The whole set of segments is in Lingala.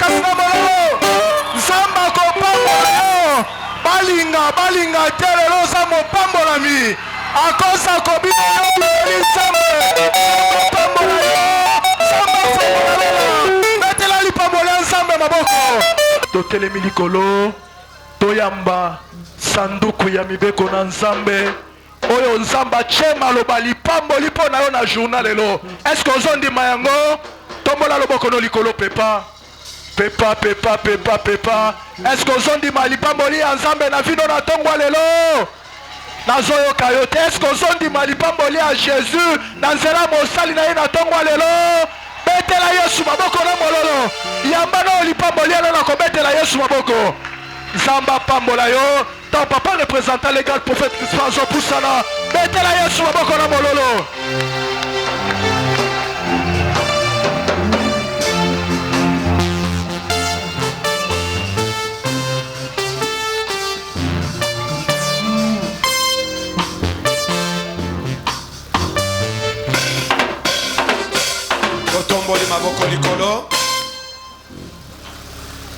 makasi na mololo nzamba kopambola yo balinga te lelo oza mopambolami akosa kobina yo beli nzambe kopambola yo nzamba fambola betela lipambola ya nzambe maboko totelemi likolo toyamba sanduku ya mibeko na nzambe oyo nzamba tye maloba lipamboli mpo na yo na journal lelo eske ozondima yango tombola loboko no likolo pepa eske ozondima lipamboli ya nzambe na vino na tongwa lelo nazoyoka yo te eske ozondima lipamboli ya jésus na nzela mosali na ye na tongwa lelo betela yesu maboko na mololo yamba na lipamboli elo na kobetela yesu maboko nzamba pambola yo ton papa représentant légal prophète François Poussana betela yesu maboko na mololo tomboli maboko likolo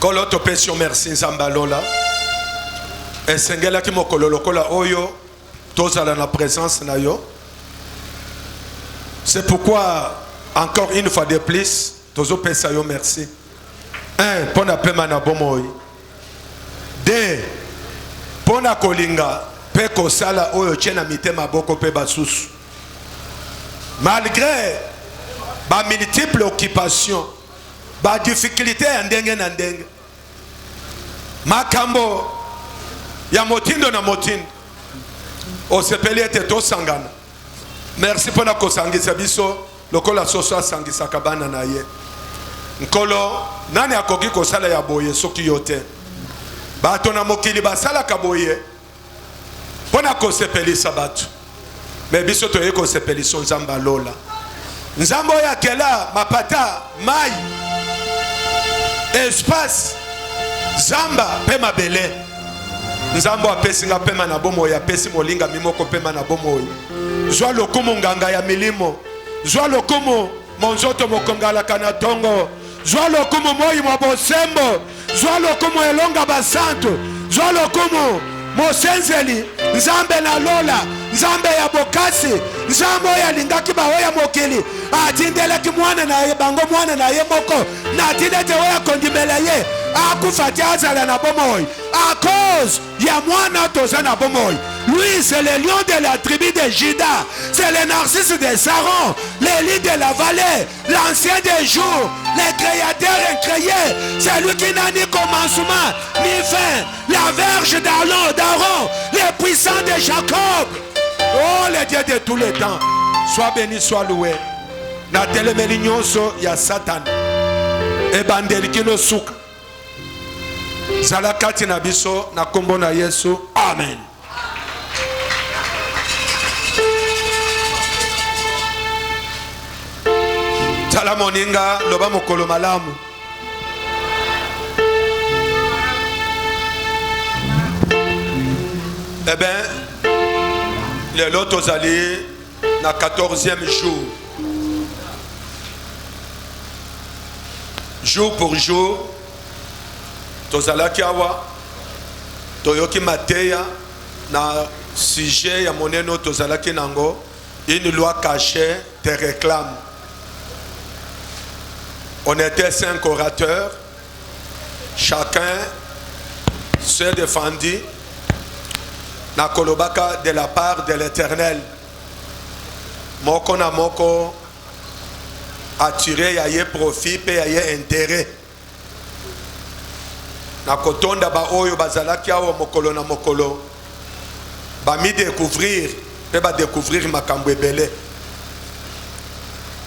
kolo topesi yo merci nzamba lola esengelaki mokolo lokola oyo tozala na présence na yo. C'est pourquoi encore une fois de plus tozopesa yo merci. 1 mpona pema na bomoi. 2 mpona kolinga mpe kosala oyo tie na mitema boko mpe basusu malgré ba multiple occupation ba difficulté ya ndenge na ndenge makambo ya motindo na motindo osepeli ete tosangana. Merci mpona kosangisa biso lokola soso asangisaka bana na ye. Nkolo nani akoki kosala ya boye soki yo te bato na mokili basalaka boye mpona kosepelisa bato me biso toyei kosepelisa nzambe alola nzambe oyo akela mapata mai espace zamba mpe mabele nzambe apesinga pema na bomoi apesi molinga mimoko pema na bomoi zwa lokumu nganga ya milimo zwa lokumu monzoto mokongalaka na tongo zwa lokumu moi mwa bosembo zwa lokumu elonga basantu zwa lokumu mosenzeli nzambe na lola nzambe ya bokasi nzambe oyo alingaki baoya mokili atindelaki mwana na ye bango mwana na ye moko natindete oyo akondimela ye akufa te azala na bomoi à cause ya mwana toza na bomoi. Lui c'est le lion de la tribu de Juda, c'est le narcisse de Saron, l'élite de la vallée, l'ancien des jours, le créateur incréé, c'est lui qui n'a ni commencement ni fin, la verge d'Aaron, le puissant de Jacob. Oh le Dieu de tous les temps, sois béni, sois loué. Na telemeli nyonso ya Satan ebandeli kino suka zala kati na biso na kombo na Yesu, amen. Tala moninga loba mokolo malamu. Eh bien, le loto zali na 14e jour. Jour pour jour, tozalaki awa toyoki mateya na sujet ya moneno tozalaki nango, une loi cachée te réclame. On était 5 orateurs, chacun s'est défendu na kolobaka de la part de l'Éternel. Moko na moko attiré ya ye profit pe ya ye intérêt. Na kotonda ba oyo bazalaki awa mokolo na mokolo ba mi découvrir pe ba découvrir makambo ebele.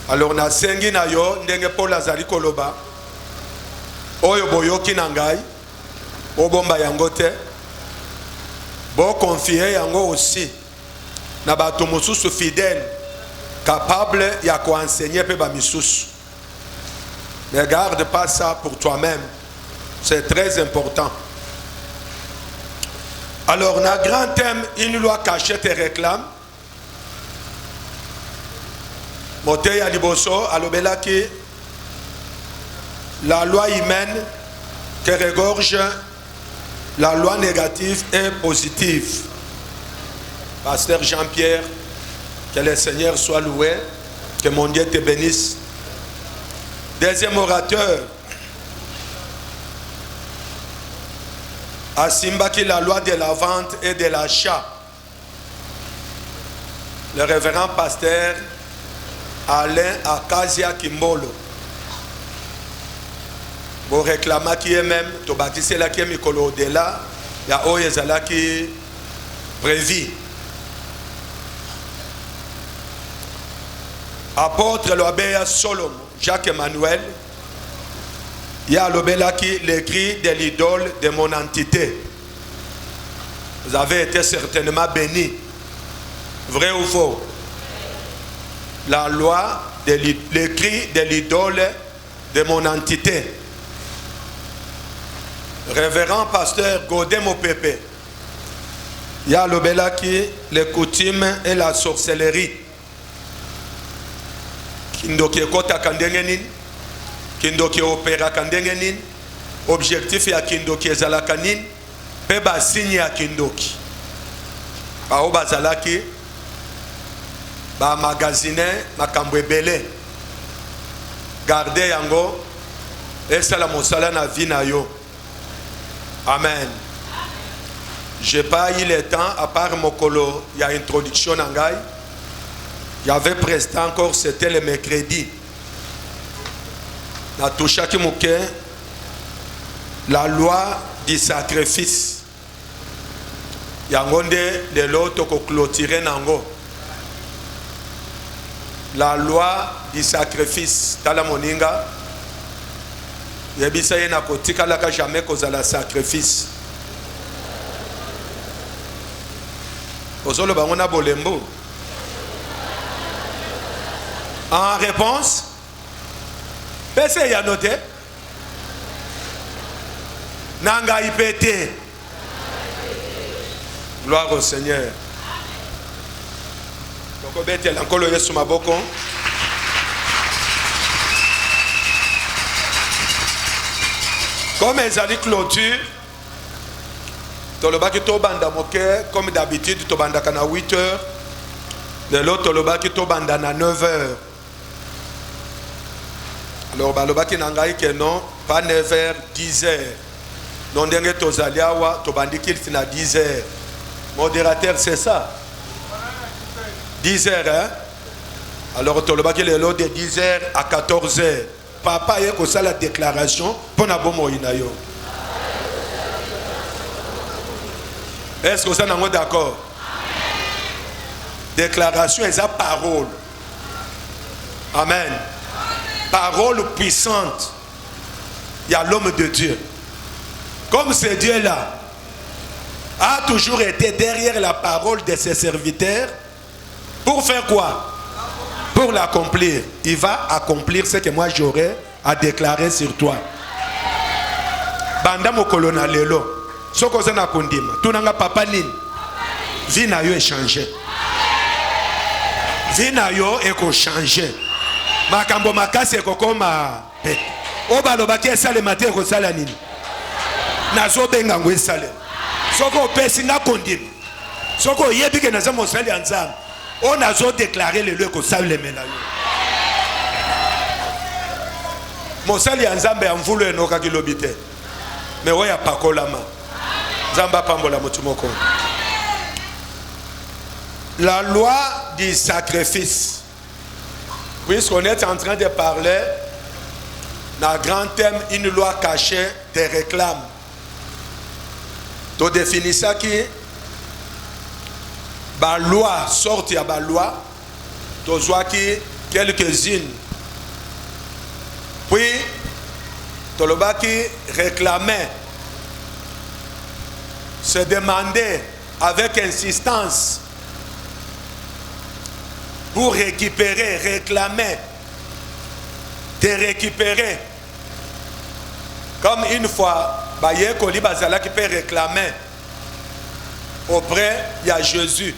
Alors na sengi na yo ndenge Paul azali koloba oyo boyoki na ngai obomba yango te bo confier yango aussi na bato mosusu fidèle capable ya ko enseigner pe ba misusu. Ne garde pas ça pour toi-même, c'est très important. Alors na grand thème, une loi cachée te réclame. Moteya liboso alobelaki la loi humaine qui regorge la loi négative et positive. Pasteur Jean-Pierre, que le Seigneur soit loué, que mon Dieu te bénisse. Deuxième orateur, Asimbaki, la loi de la vente et de l'achat. Le révérend pasteur Alain Akazia Kimbolo. Vous réclamez qui est même, tu bâtissez la qui est mikolo au-delà, il y a Oyezala qui prévit. Apôtre l'Obéa Solomon, Jacques Emmanuel, il y a l'Obéla qui l'écrit de l'idole de mon entité. Vous avez été certainement bénis. Vrai ou faux? La loi de l'écrit de l'idole de mon entité. Révérend pasteur Godem Opepe. Il y a l'Obéla qui les coutumes et la sorcellerie. Kindoki kota kandengenin, kindoki opera kandengenin, objectif ya kindoki ezalakanin, peba signe ya kindoki. Ba obazalaki, ba magazine, makambo ebele. Garde yango, esala mosala na vie na yo. Amen. J'ai pas eu le temps, à part mokolo, il y a introduction nangai. Il y avait presque encore, c'était le mercredi. Na touchaki mouke, la loi du sacrifice. Yangonde de l'autre ko clôturer nango. La loi du sacrifice. Tala moninga. Yebisa yena kotika laka jamais kozala sacrifice. Ozolo bangona bolembo. En réponse, personne y a noté. Nanga IPT. Gloire au Seigneur. Donc, obété l'encolo yesu maboko. Comme ils allaient clôture, tolobaki to banda moke, comme d'habitude, to banda kana 8 heures. De l'autre, tolobaki to banda na 9 heures. Alors, balobaki nangai que non, pas 9h, 10h. Non, dengue tozaliawa, tobandiki na 10h. Modérateur, c'est ça. 10h, hein? Alors, tolobaki le lot de 10h à 14h. Papa, y'a que ça la déclaration pour na bomo inayo. Est-ce que ça n'a pas d'accord? Déclaration et sa parole. Amen. Parole puissante. Il y a l'homme de Dieu. Comme ce Dieu-là a toujours été derrière la parole de ses serviteurs, pour faire quoi? Pour l'accomplir. Il va accomplir ce que moi j'aurai à déclarer sur toi. Banda mokolo na lelo. Soko zana kundima. Tunanga papa nini. Vie na yo est changé. Vie na yo est changé. Makambo makasi ekokoma pe. Oba lobaki esale mate ekosala nini. Nazo benga ngwe esale. Soko pesi nga kondima. Soko yebike naza mosali anzam. On nazo déclarer le lieu ekosala le mela yo. Mosali anzambe amvulu enoka kilobite. Mais oya pakolama. Zamba pambola motumoko. La loi du sacrifice. Puisqu'on est en train de parler d'un grand thème, une loi cachée des réclames. Tu définis ça qui la loi sortie à la loi, tu vois qui quelques-unes. Puis, tu vois qui réclamait, se demandait avec insistance pour récupérer, réclamer, te récupérer. Comme une fois, Baye Bazala qui peut réclamer auprès de Jésus.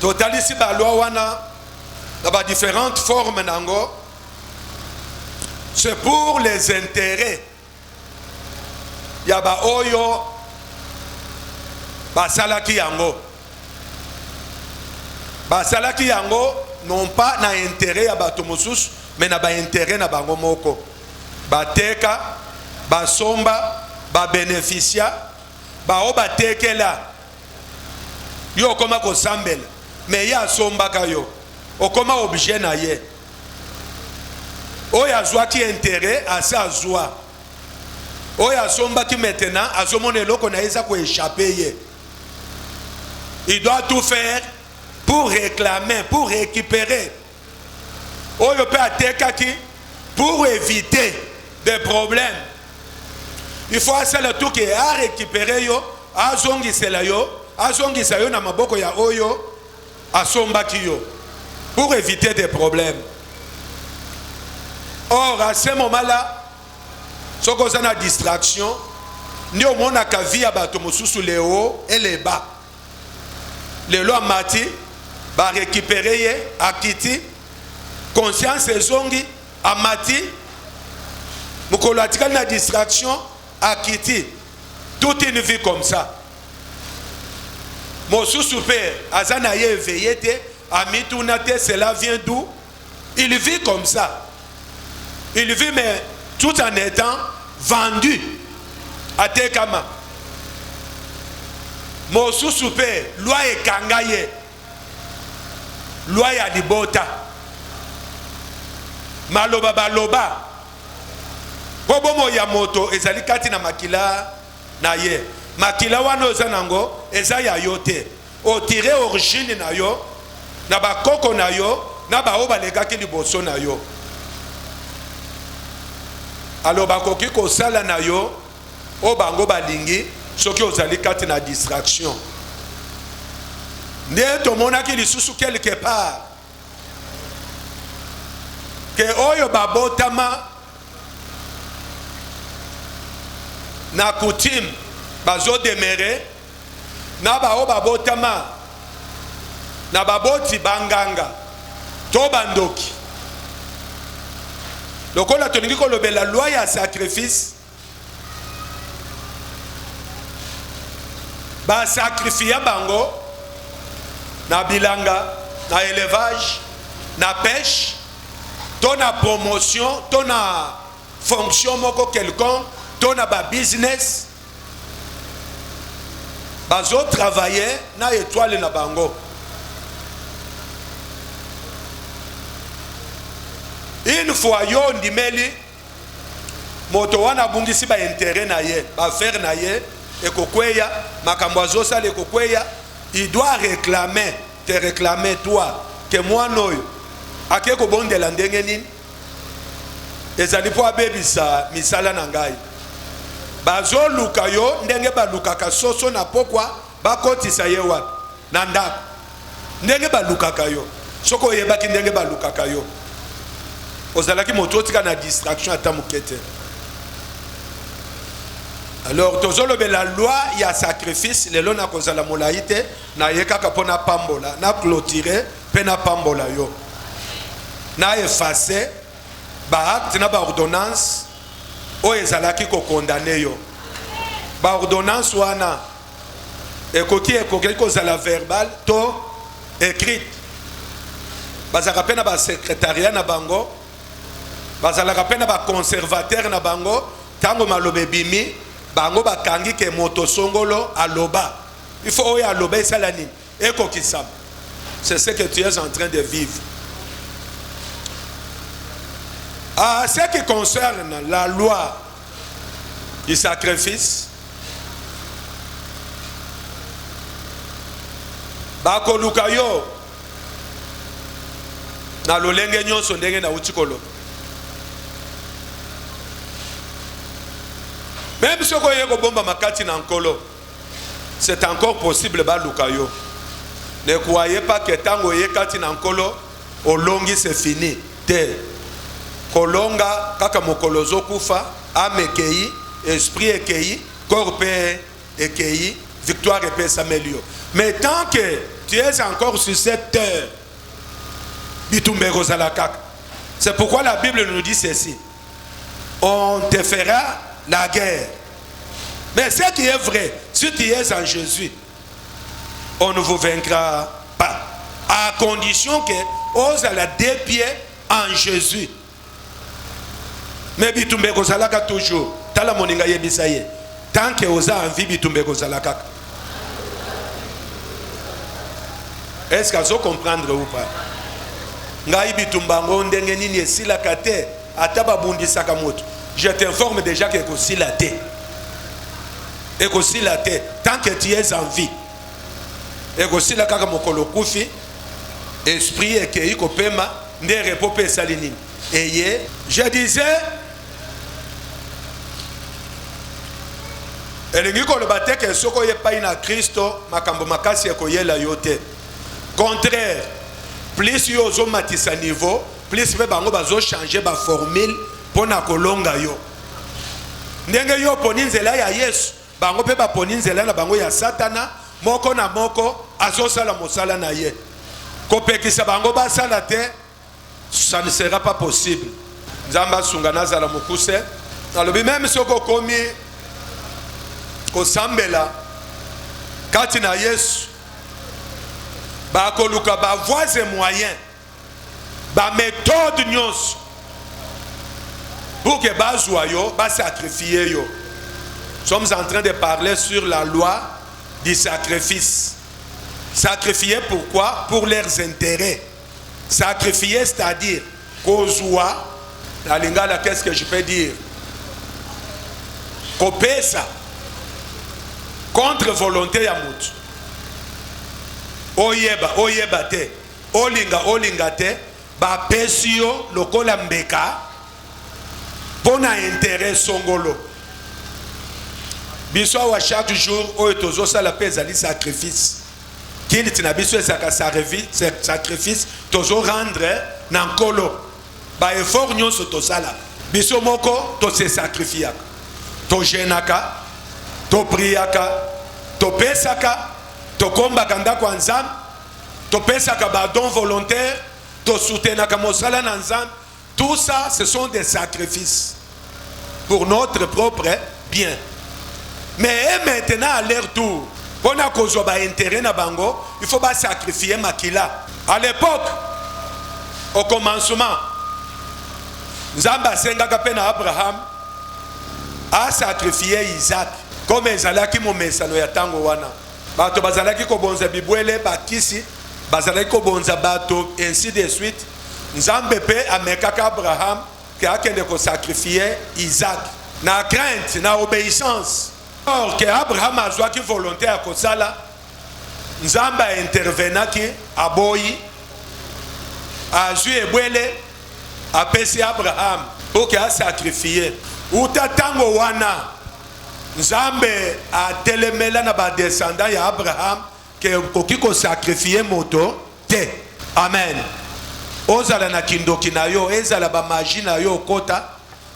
Total ici, la loi wana, dans différentes formes nango. c'est pour les intérêts. Yaba oyo basalaki yango. Basalaki yango non pas na intérêt ya bato mosusu, mais na ba intérêt na bango moko. Bateka, basomba, ba bénéficia, ba o batekela. Yo koma ko sambela, mais ya somba kayo. O koma objet na ye. Oya zwa ki intérêt à sa joie. Oya somba ki maintenant azomone loko na eza ko échapper ye. Il doit tout faire pour réclamer, pour récupérer. Oyo peut attaquer qui pour éviter des problèmes. Il faut essayer le tout qui est à récupérer yo, à zongi sela yo na maboko ya oyo, à somba ki yo, pour éviter des problèmes. Or, à ce moment-là, ce qu'on a une distraction, nous avons une vie à sous les hauts et les bas. Les lois mati, va récupérer, à quitter, conscience et zongi, à mati, mukolatika na distraction, à quitter. Toute une vie comme ça. Mon sous-super, Azana ye éveillé, Amitunate, cela vient d'où? Il vit comme ça. Il vit, mais tout en étant vendu à Tekama. Mosu Soupe, loi et kangaye, loi ya libota, maloba baloba, bobomo ya moto, ezali kati na makila na ye. Makila wano zanango, eza ya yote. O tire origine na yo, na ba koko na yo, na ba oba legaki liboso na yo. Alors bakoki ko sala na yo o bango balingi soki ozali kati na distraction. Nde to monaki lisusu quelque part que oyo babotama na coutume bazo demere na ba o babotama na baboti banganga to bandoki. Donc on a tenu que la loi y a sacrifice. Ba sacrifier bango na bilanga, na élevage, na pêche, ton na promotion, ton na fonction moko quelconque, ton na ba business. Bazo travailler na étoile na bango. Une fois yo ndimeli moto wana bungisi ba intérêt na ye, ba faire na ye ekokweya makambo azosala ekokweya, il doit réclamer, te réclamer toi que moi noyo akeko bondela ndenge nini ezali po abebisa misala na ngai. Bazo luka yo ndenge balukaka soso na pokwa bakotisa ye wapi na ndako ndenge balukaka yo soko yebaki ndenge balukaka yo. Ozalaki mototika na distraction ata mukete. Alors tozolobe la loi ya sacrifice lelo na kozala molaite na yekaka pona pambola na clôturer pe na pambola yo na effacer ba acte na ba ordonnance o ezalaki ko condamner yo. Ba ordonnance wana ekoki kozala verbal to écrite. Bazaka pe na ba secrétariat na bango, bazalaka pe na ba conservateur na bango, tango malobe bimi bango bakangi ke moto songolo aloba. Il faut oya aloba esala nini ekokisama. C'est ce que tu es en train de vivre. À ce qui concerne la loi du sacrifice, bakoluka yo na lolenge nyonso ndenge na utikolo. Même si on est bomba makati na nkolo, c'est encore possible baluka yo. Ne croyez pas que tango yekati na nkolo olongi c'est fini. Te kolonga kaka mokolozo kufa, ame ekei, esprit ekei, corps ekei, victoire epé samelio. Mais tant que tu es encore sur cette terre, bitumbe rozala kaka. C'est pourquoi la Bible nous dit ceci. on te fera la guerre. Mais ce qui est vrai, si tu es en Jésus, on ne vous vaincra pas. À condition que ose à la deux pieds en Jésus. Mais bitumbe kozalaka toujours. Tala moninga yebisaye. Tant que osa envie bitumbe kozalaka. Est-ce que vous comprendre ou pas? Ngai bitumba ndenge nini esila kate ataba bundi sakamoto. Je t'informe déjà que kosila te. Et kosila te tant que tu es en vie. Et kosila kaka mokolo kufi esprit et que kopema nde repopé salinine. Et je disais elingi koloba te ke soko yepai na Kristo makambo makasi ekoyela yo te. Contraire, plus yo zo matisa niveau, plus pe bango bazo changer ba formule pona kolonga yo. Ndenge yo poni nzela ya Yesu, bango pe ba poni nzela na bango ya Satana, moko na moko azosala mosala na ye. Kopekisa bango basala te, ça ne sera pas possible. Nzamba sungana zala mokuse. Alobi même soko komi kosambela kati na Yesu ba koluka ba voies et moyens ba méthode nyos pour que bazwa yo ba sacrifier yo. Nous sommes en train de parler sur la loi du sacrifice. Sacrifier pourquoi? Pour leurs intérêts. Sacrifier, c'est-à-dire kozwa la lingala, qu'est-ce que je peux dire? Kopesa contre volonté ya mutu. Oyeba te. Olinga te. Ba pesio lokola mbeka pona intérêt songolo. Biso wa chaque jour oyo tozo sala pesa li sacrifice. Kini tina biso esaka sacrifice tozo rendre na nkolo. Ba effort nyonso tosala. Biso moko to se sacrifiaka. To jenaka, to priaka, to pesaka, to kombaka ndako ya Nzambe, to pesaka ba don volontaire, to soutenaka mosala na Nzambe. Tout ça, ce sont des sacrifices pour notre propre bien. Mais maintenant, à leur tour, on a cause intérêt na bango, il faut pas sacrifier makila. À l'époque, au commencement, Nzamba sengaka pe na Abraham a sacrifié Isaac comme ezalaki momesano ya tango wana. Bato bazalaki kobonza bibwele bakisi, bazalaki kobonza bato ainsi de suite. Nzambe pe amekaka Abraham ke akende ko sacrifier Isaac na crainte na obéissance. Or que Abraham azwaki volonté ya kosala, Nzambe intervenaki aboyi azwi ebwele apesi Abraham pour que a sacrifier. Uta tango wana Nzambe a telemela na ba descendant ya Abraham ke koki ko sacrifier moto te. Amen. Ozala na kindoki na yo, ezala ba magie na yo kota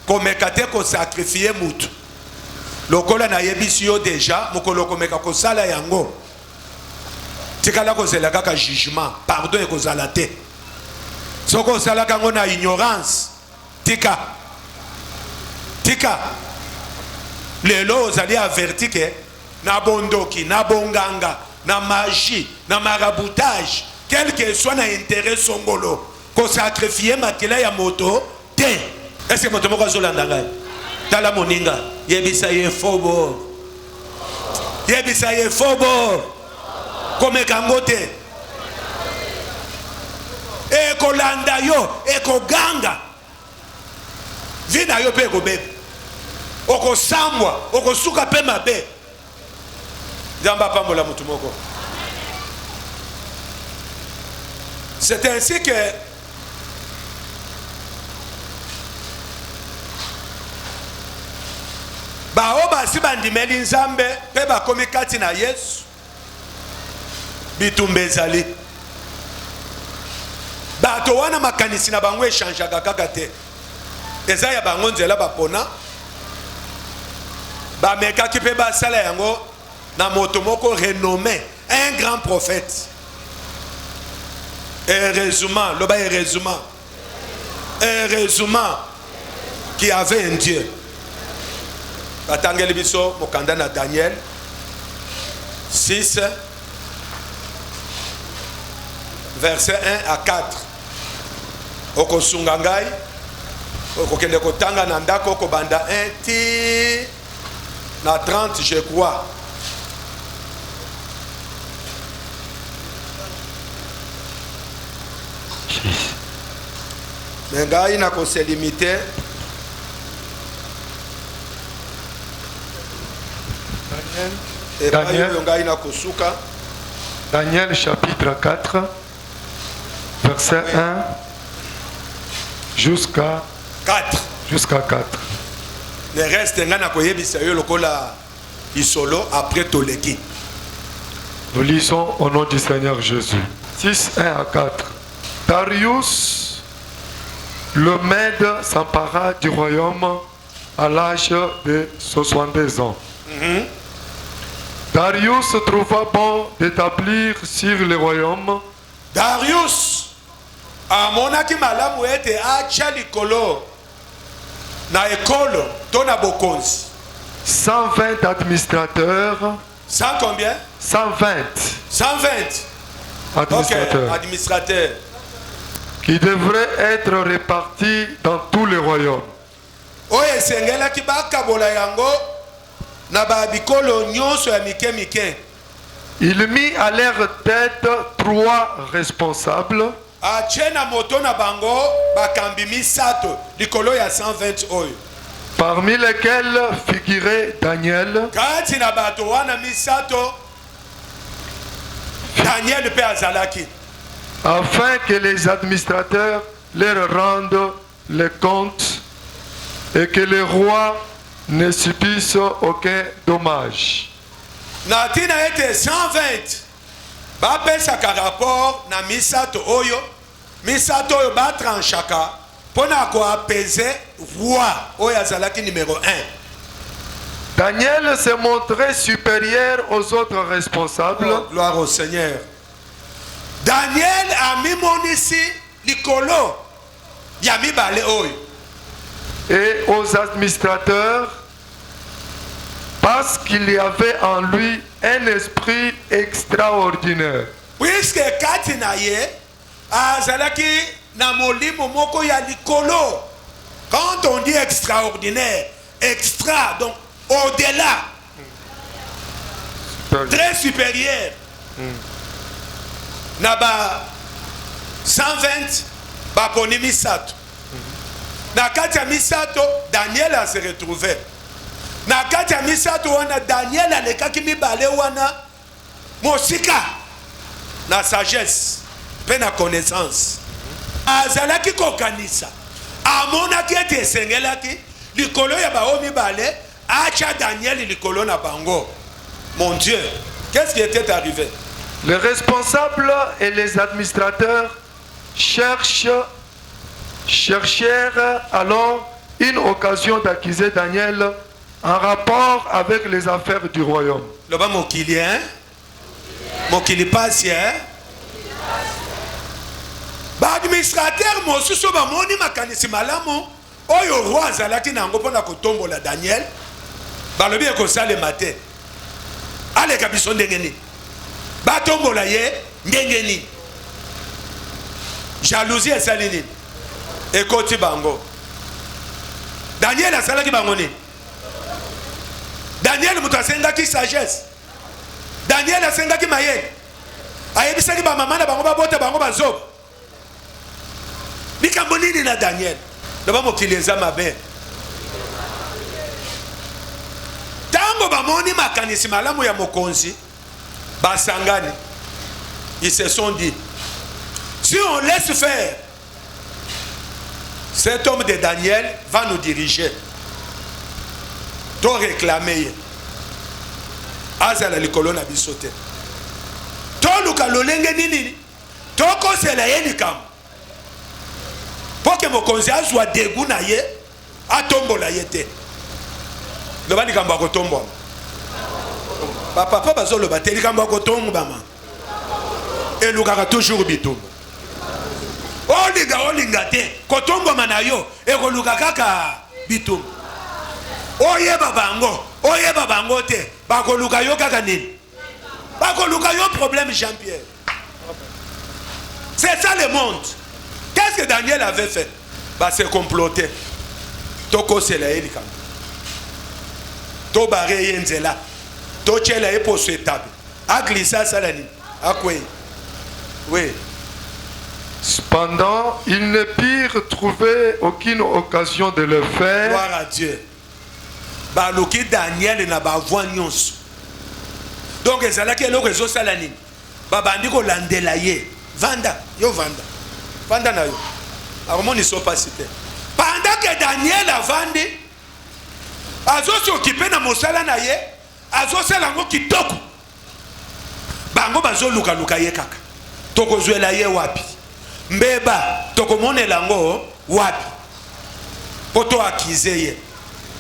komeka te ko sacrifier mutu. Lokola na yebisi yo déjà mokolo komeka ko sala yango. Tikala ko zela kaka jugement, pardon e ko zala te. Soko sala kango na ignorance. Tika lelo ozali averti ke na bondoki, na bonganga, na magie, na maraboutage, quel que soit na intérêt songolo, ko sacrifier makila ya moto te. Est-ce que moto moko zolanda ngai? Tala moninga, yebisa ye fobo. Yebisa ye fobo. Komeka ngote. Eko landa yo, eko ganga. Vina yo pe eko bebe. Oko samwa, oko suka pe mabe. Jamba pambola mutu moko. C'est ainsi que baoba si bandimeli Nzambe pe bakomi kati na Yesu bitumba ezali. Bato wana makanisi na bango echangeaka kaka te. Eza ya bango nzela bapona bamekaki pe basala yango na moto moko renommé, un grand prophète. Heureusement, loba heureusement. qui avait un Dieu. Batangeli biso mokanda na Daniel 6 verset 1 à 4. Okosunga ngai okokende kotanga na ndako kobanda 1 ti na 30 je crois. Mais ngai na ko se limiter Daniel chapitre 4 verset 1 jusqu'à 4. Le reste ngana ko yebisa yo lokola isolo après toleki. Nous lisons au nom du Seigneur Jésus. 6, 1 à 4. Darius, le Mède, s'empara du royaume à l'âge de 62 ans. Darius trouva bon d'établir sur le royaume. Darius amonaki malamu ete acha likolo na ekolo to na bokonzi 120 administrateurs. 100 combien? 120 administrateurs. Okay, administrateurs qui devraient être répartis dans tous les royaumes. Oye sengelaki bakabola yango na ba bikolo nyonso ya mike mike. Il mit à leur tête 3 responsables. Achena moto na bango bakambi misato likolo ya 120 oyo. Parmi lesquels figurait Daniel. Kati na bato wana misato Daniel pe azalaki. Afin que les administrateurs leur rendent les comptes et que le roi ne subisse aucun dommage. Natina ete 120 bapesaka rapport na misato oyo batranchaka pona ko apaiser roi oyo azalaki numéro 1. Daniel se montrait supérieur aux autres responsables. Oh, gloire au Seigneur. Daniel a mimonisi likolo ya mibale oyo. Et aux administrateurs, parce qu'il y avait en lui un esprit extraordinaire. Puisque kati na ye azalaki na molimo moko ya likolo. Quand on dit extraordinaire, extra, donc au-delà, très supérieur. Naba 120 baponi misato. Na kati ya misato Daniel a se retrouvé. Na kati ya misato wana Daniel alekaki mibale wana mosika na sagesse pe na connaissance. Azalaki kokanisa. Amonaki ete esengelaki likolo ya bao mibale acha Daniel likolo na bango. Mon Dieu, qu'est-ce qui était arrivé? Les responsables et les administrateurs cherchèrent alors une occasion d'accuser Daniel en rapport avec les affaires du royaume. Le bas mokilien, mokili patient. Ba administrateur mosusu ba moni makanisi malamu oyo roi azalaki nango pona kotombola Daniel. Ba lobi ko sale matin. Ale kabiso ndengeni. Ba tombola ye ndengeni. Jalousie esalini. Ekoti bango. Daniel asalaki bango ni. Daniel mutu asengaki sagesse. Daniel asengaki maye. Ayebisaki ba mama na bango ba bota bango bazoba. Likambo nini na Daniel? Loba mokili eza mabe. Tango bamoni makanisi malamu ya mokonzi basangani. Ils se sont dit, si on laisse faire, cet homme de Daniel va nous diriger. To réclamer. Azala likolo na bisote. To luka lolenge nini? To kosela ye likambo. Poke mokonzi azwa degu na ye atombola ye te. Loba likambo akotombola. Papa bazoloba te likambo akotombola ma. Elukaka toujours bitumba. Olinga te kotombola na yo ekoluka kaka bitumba. Oyeba bango te. Bakoluka yo kaka nini? Bakoluka yo problème Jean-Pierre. C'est ça le monde. Qu'est-ce que Daniel avait fait? Bah c'est comploté. Toko c'est la élika. To barre yenzela. To chela e poso etabe. A glissa salani. A quoi? Oui. Cependant, ils ne purent trouver aucune occasion de le faire. Gloire à Dieu. Baluki Daniel na bavwa nyonso. Donc ezalaki eloko ezosala nini? Babandi kolandela ye. Vanda, yo vanda. Vanda na yo. Armoni so pas cité. Pendant que Daniel avandi, azo s'occuper na mosala na ye, azo sala ngo kitoko. Bango bazo luka ye kaka. Toko zwela ye wapi? Mbeba, toko monela ngo wapi? Poto akize ye.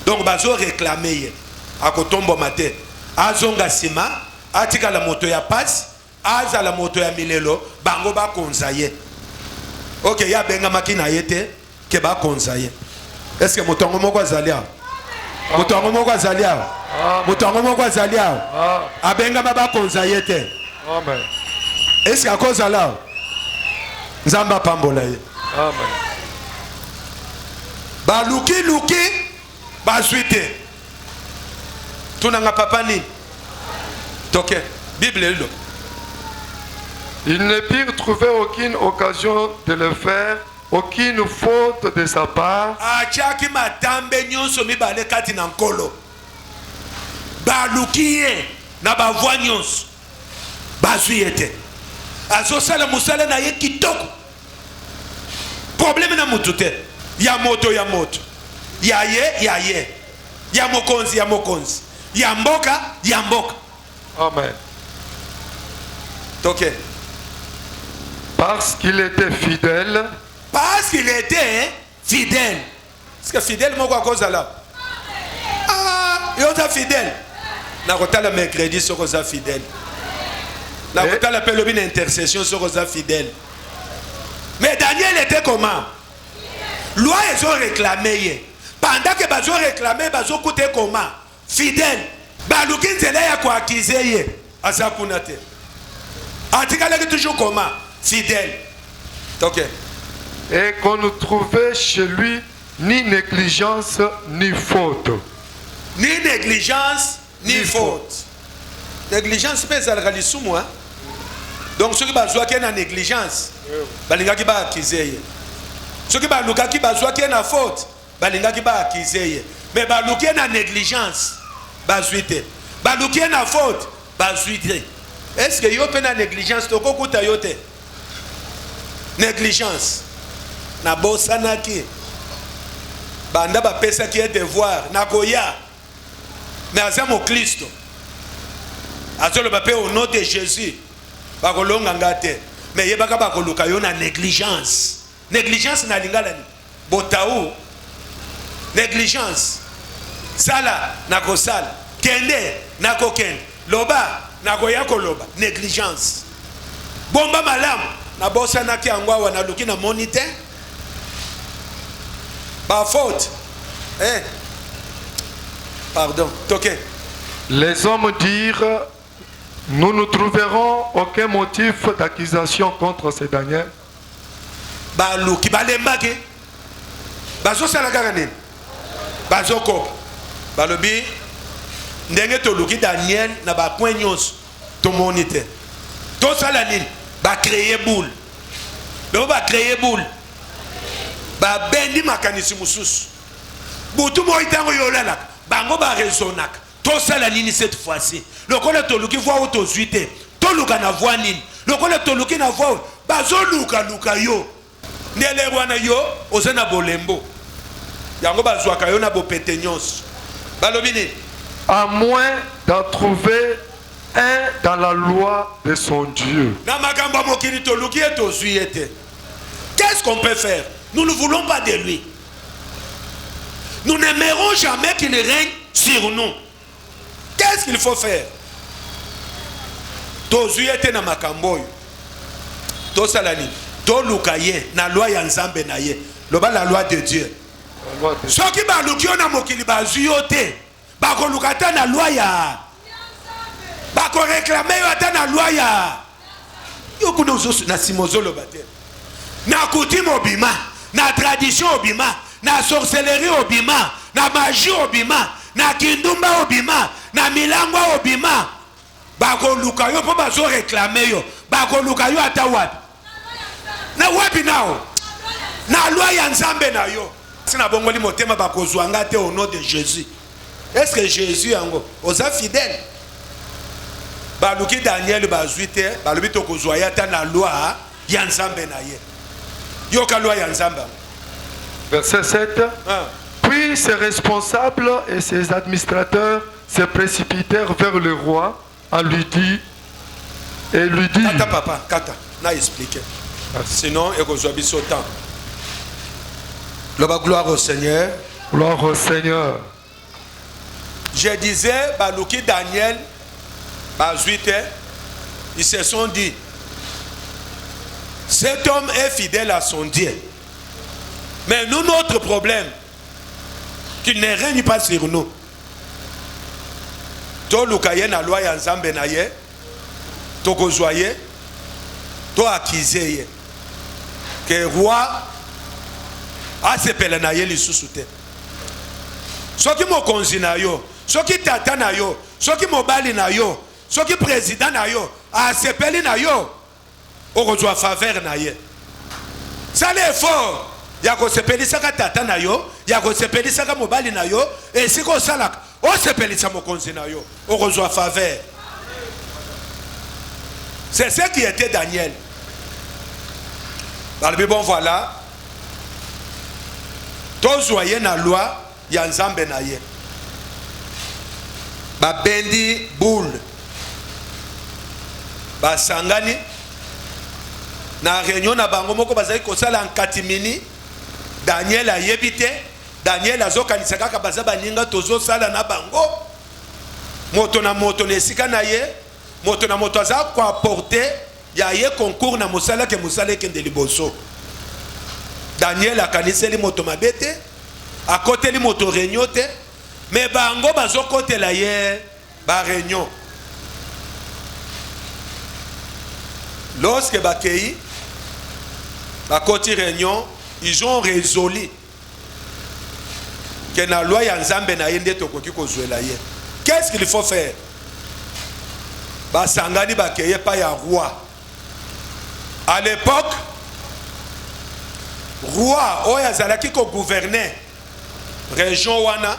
Donc bazo réclamer ye. Akotombo mate. Azonga sima, atika la moto ya passe, aza la moto ya milelo, bango ba konza ye. Ok, ya benga makina yete, ke ba konza ye. Est-ce que motongo moko azalia? Motongo moko azalia? Motongo moko azalia? Abenga ba konza yete. Amen. Est-ce que akoza la? Nzamba pambola ye. Amen. Ba luki, ba suite. Tunanga papa ni. Toke, Bible est là. Ils ne purent trouver aucune occasion de le faire, aucune faute de sa part. Achaki matambe nyonso mibale kati na nkolo. Balukiye na bavwa nyonso. Bazuyete. Azosala musala na ye kitoko. Problème na mutute. Ya moto. Ya ye. Ya mokonzi. Ya mboka. Amen. Ok. Parce qu'il était fidèle. Est-ce que fidèle, moi, quoi cause là? Ah, il est fidèle. Na kotala mercredi sur cause fidèle. Na kotala appelle une intercession sur cause fidèle. Mais Daniel était comment? Loi ils ont réclamé. Pendant que ils ont réclamé, ils ont coûté comment? Fidèle. Balukin zela ya ko accuser ye. Asa kunate. Atikala toujours comment? Fidèle. Ok. Et qu'on ne trouvait chez lui ni négligence ni faute. Ni négligence ni faute. Négligence c'est ça le sumu hein. Donc ceux qui bazwa qui na négligence, balinga ki ba accuser ye. Ceux qui baluka ki bazwa qui na faute, balinga ki ba accuser ye. Mais baluki na négligence, bazuite. Baluki na faute, bazuite. Est-ce que yo pe na négligence to kokuta yote? Négligence. Na bosana ki. Banda ba pesa ki est devoir na koya. Mais azamo Christ. Azolo ba pe au nom de Jésus. Ba kolonga ngate. Mais yebaka ba koluka yo na négligence. Négligence na lingala ni. Botaou. Négligence. Sala na kosala. Kende na kokende. Loba na koya koloba. Négligence. Bomba malamu na bosa na ki angwa na luki na moniteur. Ba faute. Pardon. Toke. Les hommes dirent, nous ne trouverons aucun motif d'accusation contre ce Daniel. Ba luki ba lembake. Bazo sala kaka bazo ko. Balobi ndenge to luki Daniel na ba point nyonso to moniteur. To sala nini? Ba créer boule. Donc ba créer boule. Ba bendi makanisi mususu. Butu mo itango yolala. Bango ba raisonnak. To sala nini cette fois-ci? Lokola to luki voix auto zuite. To luka na voix nini? Lokola to luki na voix bazo luka yo. Ndele wana yo ozena bolembo. Yango bazwaka yo na bopete nyonso. Balobi nini? À moins d'en trouver un dans la loi de son Dieu. Qu'est-ce qu'on peut faire? Nous ne voulons pas de lui. Nous n'aimerons jamais qu'il règne sur nous. Qu'est-ce qu'il faut faire? Tozuete na makamboyo. To salani. To lukaye na loi ya nzambe na ye. Loba la loi de Dieu. soki baluki yo na mokili bazwi yo te bakoluka ata na loi ya bakoreklame yo ata na loi ya yo kuna na nsima ozoloba te na coutume obima na tradition obima na sorcellerie obima na magie obima na kindumba obima na milangwa obima bakoluka yo mpo bazoreklame yo bakoluka yo ata wapi na wapi nao na loi ya nzambe na yo sina bongoli motema bakozwanga te au nom de Jésus. Est-ce que Jésus yango oza fidèle baluki Daniel bazwi te balobi tokozwa ya ta na loi ya nzambe na ye yoka loi ya nzambe. Verset 7. Puis ses responsables et ses administrateurs se précipitèrent vers le roi en lui dit Kata papa, kata, na expliqué. Sinon, il y a biso temps. Gloire au Seigneur. Gloire au Seigneur. Je disais, baluki Daniel, bazuite, ils se sont dit, cet homme est fidèle à son Dieu. Mais nous, notre problème, qu'il ne règne pas sur nous. To lukaye na loi ya nzambe na ye, to kozwaye, to akizeye. Que roi a sepele na ye lisusu te. Soki mokonzi na yo, soki tata na yo, soki mobali na yo, soki président na yo, a sepeli na yo, okozwa faveur na ye. Ça l'effort. Ya ko sepelisaka tata na yo, ya ko sepelisaka mobali na yo, et si ko salaka, o sepelisa mokonzi na yo, okozwa faveur. C'est ce qui était Daniel. Bon voilà. Tozoye na loi ya nzambe na ye. Ba bendi boule. Ba sangani na réunion na bango moko bazali kosala en katimini. Daniel a yebite, Daniel a zokanisa kaka baza baninga tozo sala na bango. Moto na moto nesika na ye, moto na moto aza ko apporter ya ye concours na musala ke musala kende liboso. Daniel a kaniseli moto mabete, a côté li moto réunion te, mais bango bazo côté la ye ba réunion. Lorsque bakei ba côté réunion, ils ont résolu que la loi ya nzambe na yende tokoki kozwela ye. Qu'est-ce qu'il faut faire? Ba sangani ba keye pa ya roi. À l'époque, roi oya zalaki ko gouverner région wana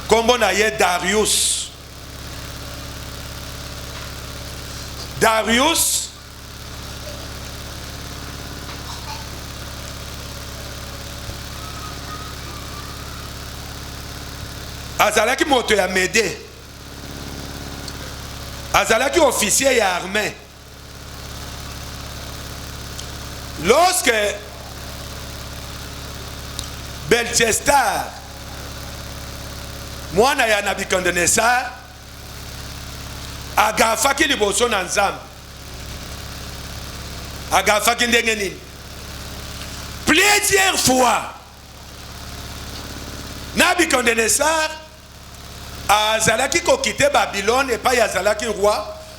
kombo na ye Darius. Darius azalaki moto ya Médée, azalaki officier ya armée. Lorsque Belchestar mwana ya Nabukadnezar agafaki liboso na nzambe, agafaki ndenge nini? Plusieurs fois Nabukadnezar azalaki ko quitter Babylone et pas azalaki roi,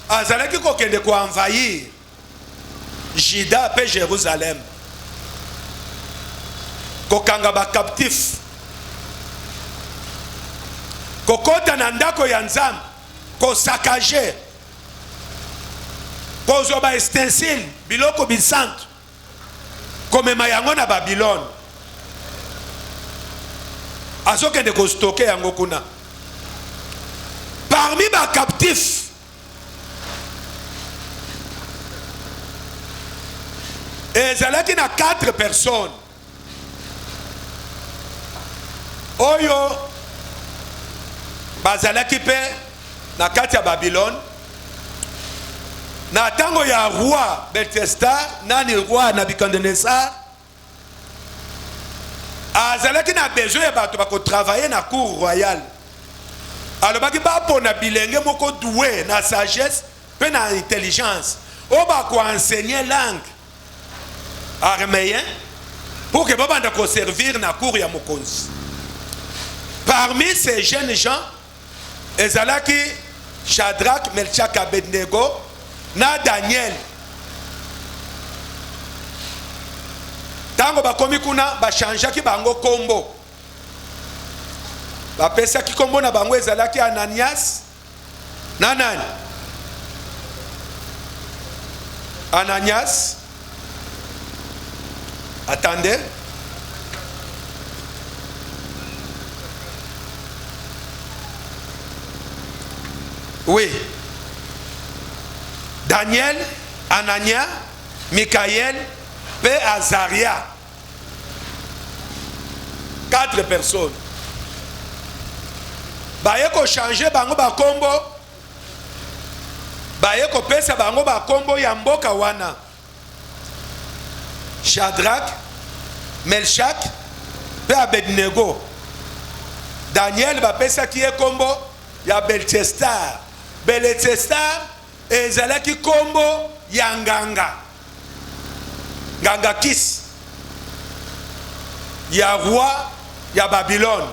azalaki ko kende ko envahir Juda pe Jérusalem, ko kanga ba captif, ko kota na ndako ya nzambe, ko saccager, ko zoba ustensile biloko bisantu, ko mema yango na Babylone. Azokende ko stocker yango kuna. Parmi les captifs, et il y a 4 personnes. Oyo, bazalaki pe na kati ya Babylone. Na tango ya roi Belchestar, nani roi Nabukadnezar, azalaki na besoin ya bato bako travailler na cour royale. Alors baki ba pona bilenge moko doué na sagesse pe na intelligence o ba ko enseigner langue araméen pour que babanda ko servir na cour ya mokonzi. Parmi ces jeunes gens, ezalaki Shadrach, Melchak, Abednego na Daniel. Tango bakomi kuna bashanjaki bango kombo. Bapesaki kombo na bango ezalaki Ananias na nani? Ananias. Attendez. Oui. Daniel, Anania, Michael, et Azaria. 4 personnes. Baye ko changer bango ba kombo. Baye ko pesa bango ba kombo ya mboka wana. Shadrach, Melchak, et Abednego. Daniel ba pesa ki e kombo ya Beltestar. Beltestar ezalaki kombo ya nganga. Nganga Kis. Ya roi ya Babylone.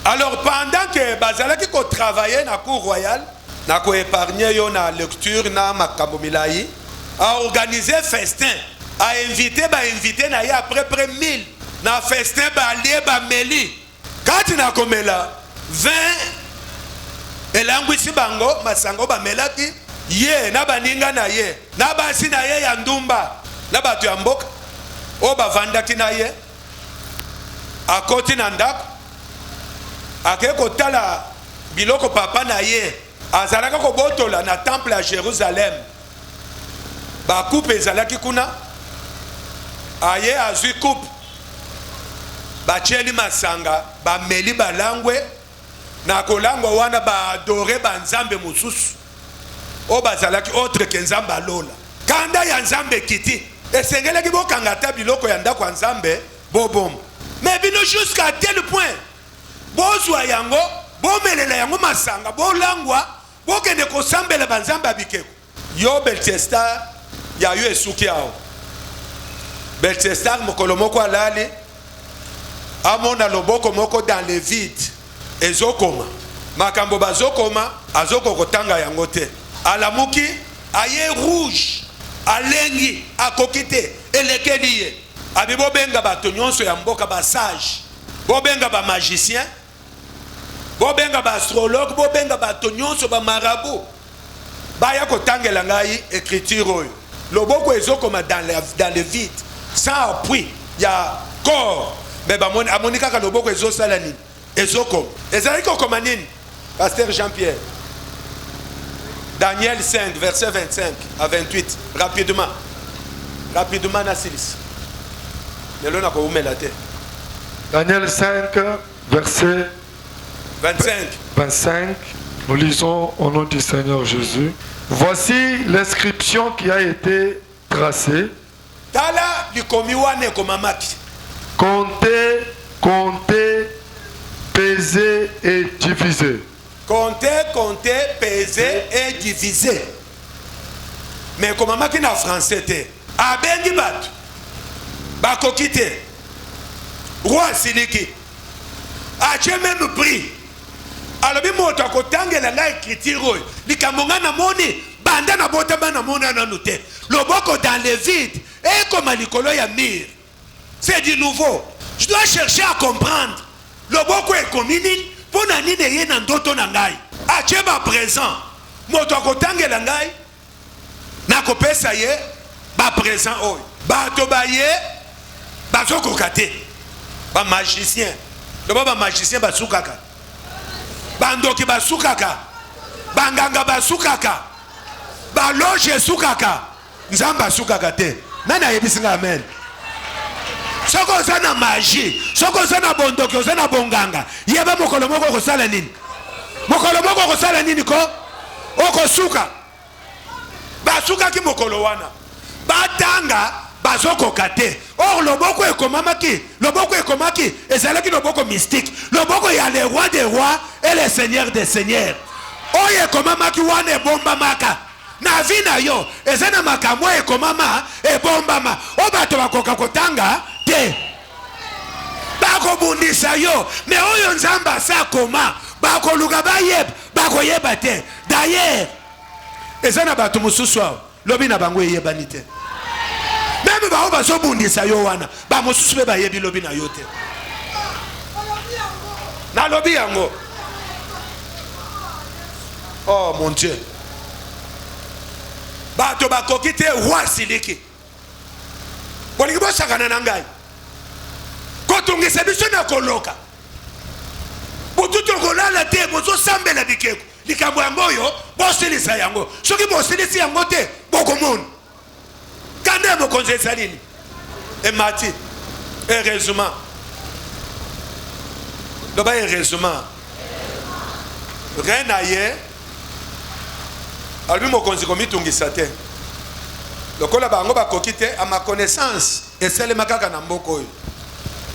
Alors pendant que bazalaki ko travailler na cour royale, na ko épargner yo na lecture na makambo milai, a organiser festin, a inviter na ya près 1000 na festin ba lie ba meli. Kati na komela 20 elangwisi bango masango ba melaki ye na baninga na ye na basi na ye ya ndumba na batu ya mboka o bavandaki na ye akoti na ndako ake kotala biloko papa na ye azalaka kobotola na temple ya Jérusalem bakupe ezalaki kuna aye azwi coupe bacheli masanga bameli balangwe na kolangwa wana baadore banzambe mosusu o bazalaki autre ke nzambe alola kanda ya nzambe kiti esengelaki bokanga ata biloko ya ndako ya nzambe bobom mais bino jusqu'à tel point bozwa yango bomelela yango masanga bolangwa bokende kosambela banzambe abikeko yo Beltestar ya yo esuki awo Beltestar mokolo moko alali amona loboko moko dans le vide ezokoma makambo bazokoma azoko kotanga yango te alamuki aye rouge alengi akokite elekeli ye abi bobenga bato nyonso ya mboka ba sage bobenga ba magicien bobenga ba astrologue bobenga bato nyonso ba marabout baya kotangela ngai écriture oyo loboko ezokoma dans le vide sans appui ya corps mais bamoni amoni kaka loboko ezosala nini ezokoma ezalaki kokoma nini pasteur Jean-Pierre Daniel 5 verset 25 à 28 rapidement Nasilis lelo na ko umela te Daniel 5 verset 25. Nous lisons au nom du Seigneur Jésus. Voici l'inscription qui a été tracée. Tala likomi wane komamaki. Compter, peser et diviser. Compter, peser et diviser. Mais komamaki na français te. Abengi batu. Bakoki te. Roi siliki. Ache même prix. Alobi moto akotangela la écriture oyo likambo nga na moni banda na botama na moni nanu te loboko dans le vide et comme likolo ya mire c'est du nouveau je dois chercher à comprendre loboko ekomi nini pona nini ye na ndoto na ngai ache ba présent moto akotangela ngai na kopesa ye ba présent oyo bato ba ye bazokoka te ba magicien loba ba magicien basukaka bandoki basukaka banganga basukaka baloge sukaka nzambe asukaka te nani ayebisinga amen soko oza na magie soko oza na bondoki oza na bonganga yeba mokolo moko okosala nini mokolo moko okosala nini ko okosuka basukaki mokolo wana batanga bazokoka te or loboko ekomaki ezalaki loboko mystique loboko ya le roi des rois et le seigneur des seigneurs oyo ekomamaki wana ebombamaka na vi na yo eza na makambo ekomama ebombama o bato bakoka kotanga te bakobundisa yo mais oyo nzambe asa koma bakoluka bayeba bakoyeba te d'ailleurs eza na bato mosusu awo lobi na bango eyebani te meme bao bazobundisa yo wana bamosusu mpe bayebi lobi na yo te nalobi yango oh mon Dieu bato bakoki te roi siliki bolingi bosakana na ngai kotungisa biso na koloka butu tokolala te bozosambela bikeko likambo yango oyo bosilisa yango soki bosilisi yango te bokomona kande mokonzi eza nini emati heureusement loba heureusement reine na ye alobi mokonzi komitungisa te lokola bango bakoki te a ma connaissance eselema kaka na mboka oyo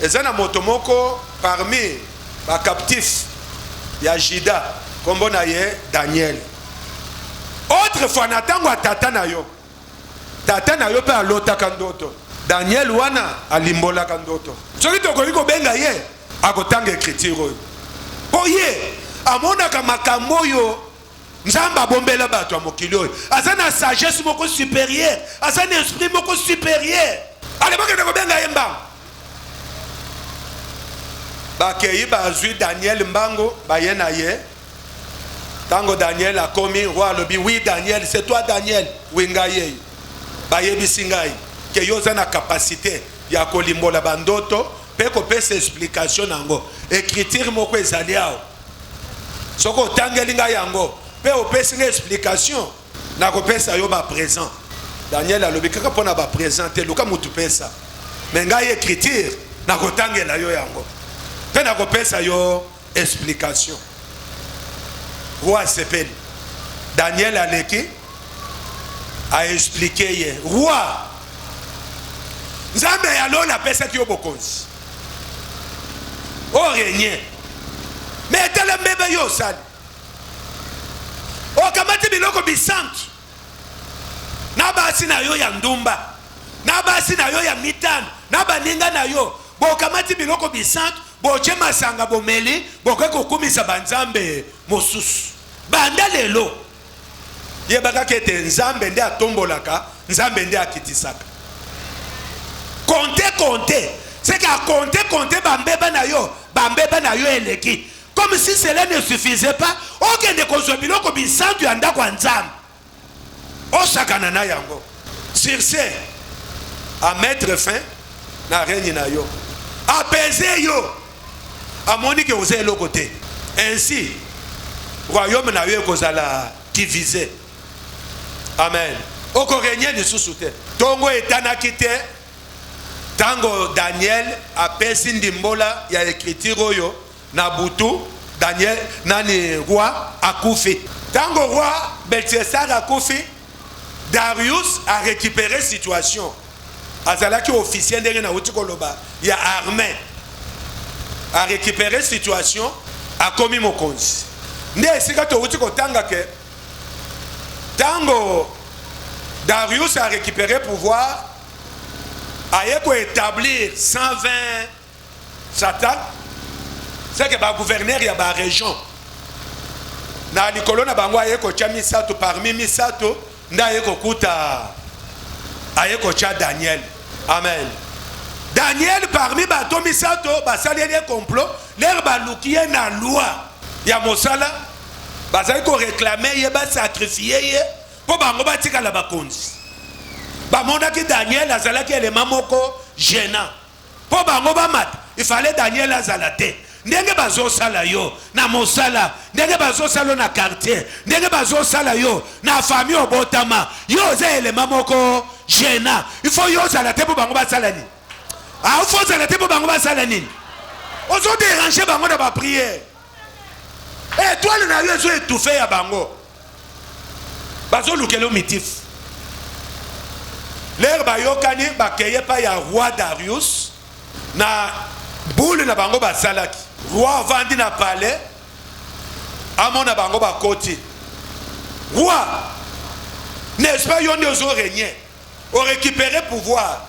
eza na moto moko parmi bacaptif ya Juda kombo na ye Daniel autrefois na ntango ya tata na yo mpe alotaka ndoto Daniel wana alimbolaka ndoto soki tokoki kobenga ye akotanga écriture oyo mpo ye amonaka makambo oyo nzambe abombela bato ya mokili oyo aza na sagesse moko supérieure aza na esprit moko supérieure alebakende kobenga ye mbango bakei bazwi Daniel mbango baye na ye tango Daniel akomi roi alobi oui Daniel c'est toi Daniel oui ngai ye bayebisi ngai ke yo oza na capacité ya kolimbola bandoto mpe kopesa explication nango écriture moko ezali awo soki otangeli ngai yango mpe opesi ngai explication nakopesa yo baprésent Daniel alobi kaka mpona baprésent te luka mutu pesa me ngai écriture nakotangela yo yango mpe nakopesa yo explication roi asepeli Daniel aleki aexplike ye roi nzambe yalola apesaki yo bokonzi orenye me etala mbebe yo osali okamati biloko bisantu na basi na yo ya ndumba na basi na yo ya mitano na baninga na yo bokamati biloko bisantu boche masanga bomeli boke kokumisa banzambe mosusu banda lelo yebaka kete nzambe nde atombolaka nzambe nde akitisaka konte c'est qu'à compter bambeba na yo eleki comme si cela ne suffisait pas okende kozwa biloko bisantu ya ndako ya nzambe osakana na yango sur ce à mettre fin na règne na yo apaiser yo amoni ke oza eloko te ainsi royaume na yo ekozala divisé amen okorenie lisusu te ntongo etanaki te tango Daniel apesi ndimbola ya écriture oyo na butu Daniel nani roi akufi tango roi Belteshazzar akufi Darius a récupéré situation azalaki officier ndenge na uti koloba ya armée a récupéré situation akomi mokonzi nde esika touti kotanga ke tango Darius a récupéré pouvoir aye ko établir 120 satrapes c'est que ba gouverneur ya ba région na likolo na bango aye ko tia misato parmi misato nda aye ko kuta aye ko tia Daniel amen Daniel parmi bato misato basali ye complot leur balukiye na loi ya mosala bazali ko réclamer ye ba sacrifier ye po bango batikala bakonzi bamonaki Daniel azalaki elema moko gênant po bango bamata il fallait Daniel azala te ndenge bazosala yo na mosala ndenge bazosala na quartier ndenge bazosala yo na famille obotama yo oza elema moko gênant il faut yo ozala te po bango basala nini il faut ozala te po bango basala nini ozodéranger bango na baprière étoile na yo ezo étouffe ya bango bazolukela mitif l'air bayokani bakeye pa ya roi Darius na boule na bango basalaki roi vandi na palais amona bango bakoti roi n'est-ce pas yo nde ozo régner o récupérer pouvoir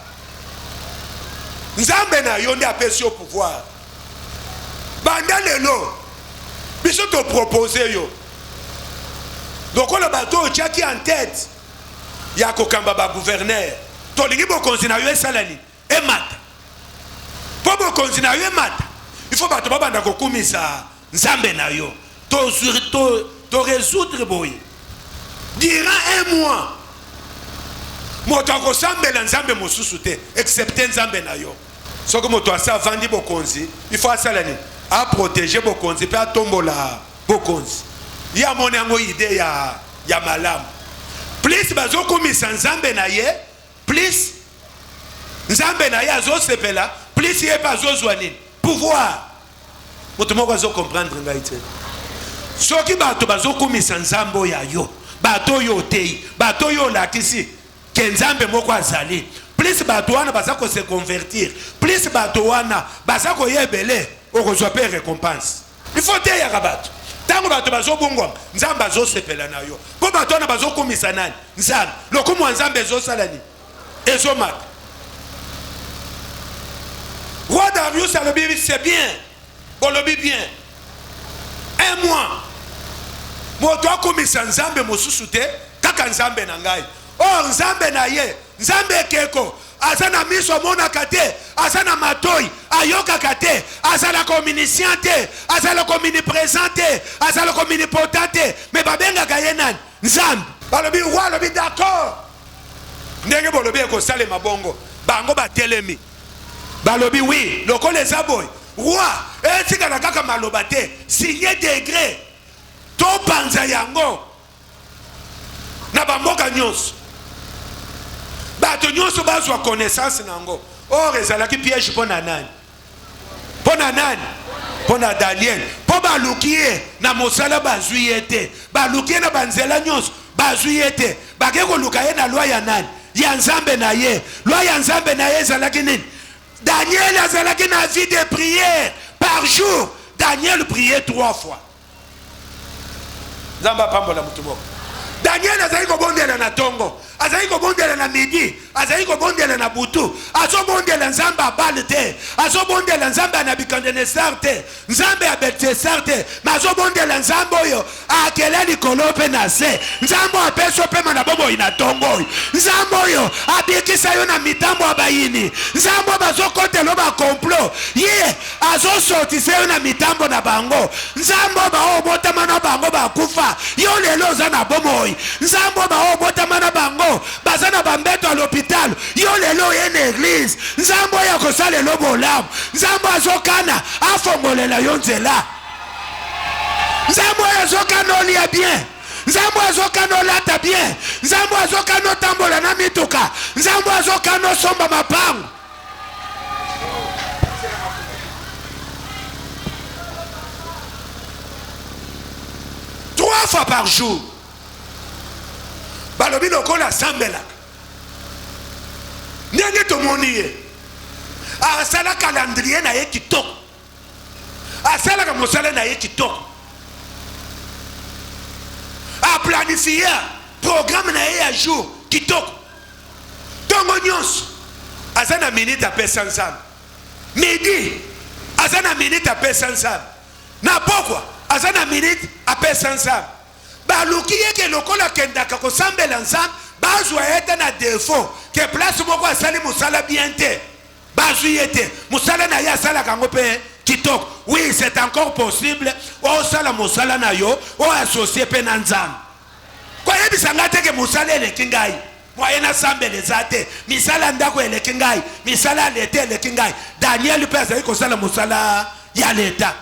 nzambe na yo nde apesi au pouvoir banda lelo biso to proposer yo donc on a bateau qui en tête ya kokamba ba gouverneur to lingi bokonzi na yo esalani emata po bokonzi na yo emata il faut bato babanda kokumisa nzambe na yo to résoudre boy durant 1 mois moto akosambela nzambe mosusu te excepté nzambe na yo soki moto asa avandi bokonzi il faut asalani a protéger bokonzi pe atombola bokonzi ya amoni yango ide ya malamu plus bazokumisa nzambe na ye plus nzambe na ye azosepela plus ye pe azozwa nini pouvoir moto moko azocomprendre ngai te soki bato bazokumisa nzambe oyo ya yo bato oyo otei bato oyo olakisi ke nzambe moko azali plus bato wana baza kose convertir plus bato wana baza koyebele okozwa pe récompense il faut teyaka bato ntango bato bazobongwama nzambe azosepela na yo mpo bato wana bazokumisa nani nzambe lokumu wa nzambe ezosala nini ezomaka roi Darius alobi c'est bien bolobi bien 1 mois moto akumisa nzambe mosusu te kaka nzambe na ngai or nzambe na ye nzambe ekeko aza na miso amonaka te aza na matoi ayokaka te azalaka omniscient te azalaka omniprésent te azalaka omnipotent te me babengaka ye nani nzambe balobi roi alobi d'accord ndenge bolobi ekosalema bongo bango batelemi balobi oui lokola eza boye roi etikala kaka maloba te signe degré topanza yango na bamboka nyonso bato nyonso bazwa connaissance nango or ezalaki piège mpo na nani mpo na Daniel mpo baluki ye na mosala bazwi ye te baluki ye na banzela nyonso bazwi ye te bake koluka ye na loi ya nani ya nzambe na ye loi ya nzambe na ye ezalaki nini Daniel azalaki na vie de prière par jour Daniel priait 3 fois nzambe apambola mutu moko Daniel azali kobondela na tongo azali kobondela na midi azali kobondela na butu azobondela nzambe abale te azobondela nzambe ya Nabukadnezar te nzambe ya Beltesar te mazobondela nzambe oyo akela likolo mpe na se nzambe apeso pema na bobo ina tongo oyo nzambe oyo abikisa yo na mitambo ya bayini nzambe oyo bazokotela bakomplot ye azosotisa yo na mitambo na bango nzambe oyo baobotama na bango bakufa yo lelo oza na bomoi nzambe oyo baobotama na bango baza na bambeto ya l'hôpital yo lelo ye na église nzambe oyo akosalela bolamu nzambe azokana afongolela yo nzela nzambe oyo azokana olia bien nzambe oyo azokana olata bien nzambe oyo azokana otambola na mituka nzambe oyo azokana osomba mapango trois fois par jour balobi lokola asambelaka ndenge tomoni ye asala calendrier na ye kitoko asalaka mosala na ye kitoko aplanifie programme na ye ya jour kitoko ntongo nyonso aza na minute apesa nzambe midi aza na minute apesa nzambe na pokwa aza na minute apesa nzambe baluki yeke lokola kendaka kosambela nzambe bazwa ye te na défaut ke place moko asali mosala bien te bazwi ye te mosala na ye asalaka yango mpe kitoko oui c'est encore possible osala mosala na yo oasocie mpe na nzambe koyebisa ngai te ke mosala eleki ngai moye nasambela eza te misala ndako eleki ngai misala ya leta eleki ngai Daniel mpe azali kosala mosala ya leta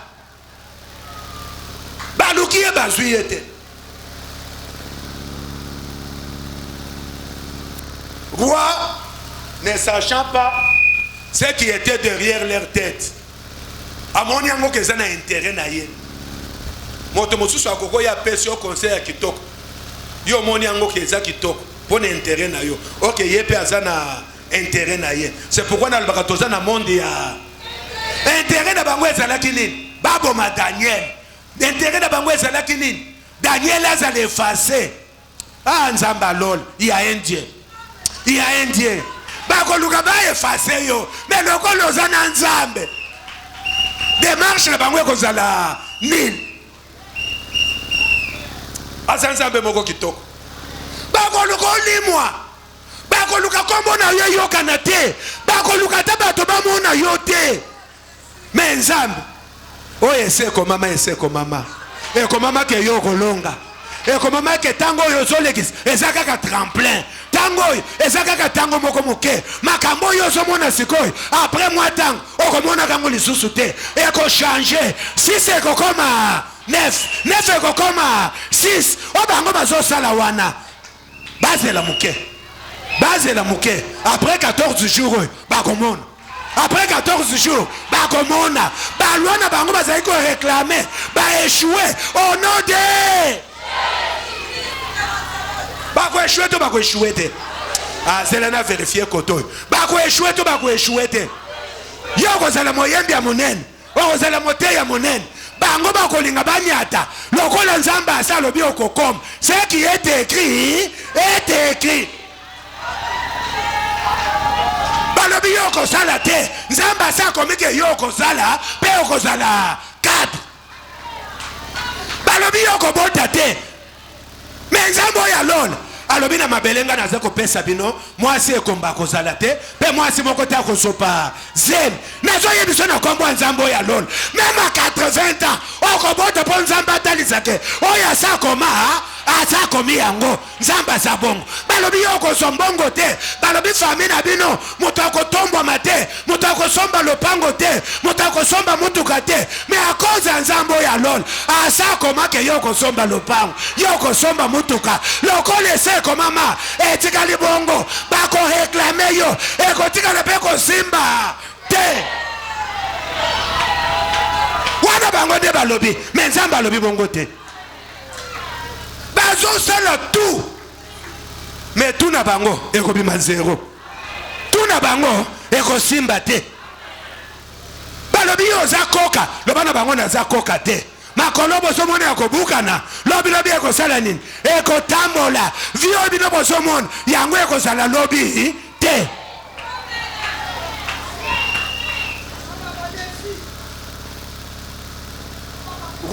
baluki ye bazwi ye te roi ne sachant pas ce qui était derrière leur tête amoni yango keza na intérêt na ye moto mosusu akoko ya pesi yo conseil ya kitoko yo moni yango keza kitoko pona intérêt na yo ok ye pe aza na intérêt na ye c'est pourquoi na lobaka toza na monde ya intérêt na bango ezalaki nini baboma Daniel intérêt na bango ezalaki nini Daniel azala effacé nzambe alol ya indien ya indien bakoluka ba efface yo mais lokolo oza na nzambe démarche na bango ekozala nini. Asa nzambe moko kitoko. Bakoluka olimwa, bakoluka kombo na yo yokana te, bakoluka te bato bamona yo te. Me nzambe oyo eseko mama ekomama ke yo kolonga, ekomama ke tango oyo ozolekisa eza kaka tremplin, tango oyo eza kaka tango moko moke, makambo oyo ozomona sikoyo après moi tango okomona kango lisusu te, ekochange 6 ekokoma 9 ekokoma 6. O bango bazosala wana bazela moke après 14 jours oyo bakomona, après 14 jours bakomona balwana bango bazali ko réclamer baéchouer au nom de bakoéchouer to bakoéchouer te. Ah, c'est là na vérifier koto bakoéchouer to bakoéchouer te. Yo kozala moyembi ya monene, okozala mote ya monene, bango bakolinga banyata lokola nzambe asalobi okokoma. Ce qui est écrit est écrit. Balobi yo kozala te, nzambe asakomi ke yo kozala pe okozala 4. Balobi yo kobota te, mais nzambe oyo alola alobi na mabelenga naza kopesa bino mwasi ekomba kozala te, pe mwasi moko te akosopa zemi. Nazoyebiso na kombo ya nzambe oyo alola même à 80 ans okobota mpo nzambe atalisa ke oyo asakoma asakomi yango nzambe aza bongo. Balobi yo kosombongo te, balobi fami na bino moto akotombwama te, moto akosomba lopango te, moto akosomba mutuka te, mais à cause ya nzambe oyo alola asakoma ke yo kosomba lopango, yo kosomba mutuka lokola esekomama etikali bongo bakoreklame yo ekotikala mpe kosimba te. Wana bango nde balobi, mais nzambe alobi bongo te. Bazosala tout, mais tout na bango ekobima 0. Tout na bango ekosimba te. Balobi yo oza koka, loba na bango naza koka te. Makolo bosomona yakobukana, lobi ekosala nini? Ekotambola. Vio bino bosomona yango ekosala lobi te.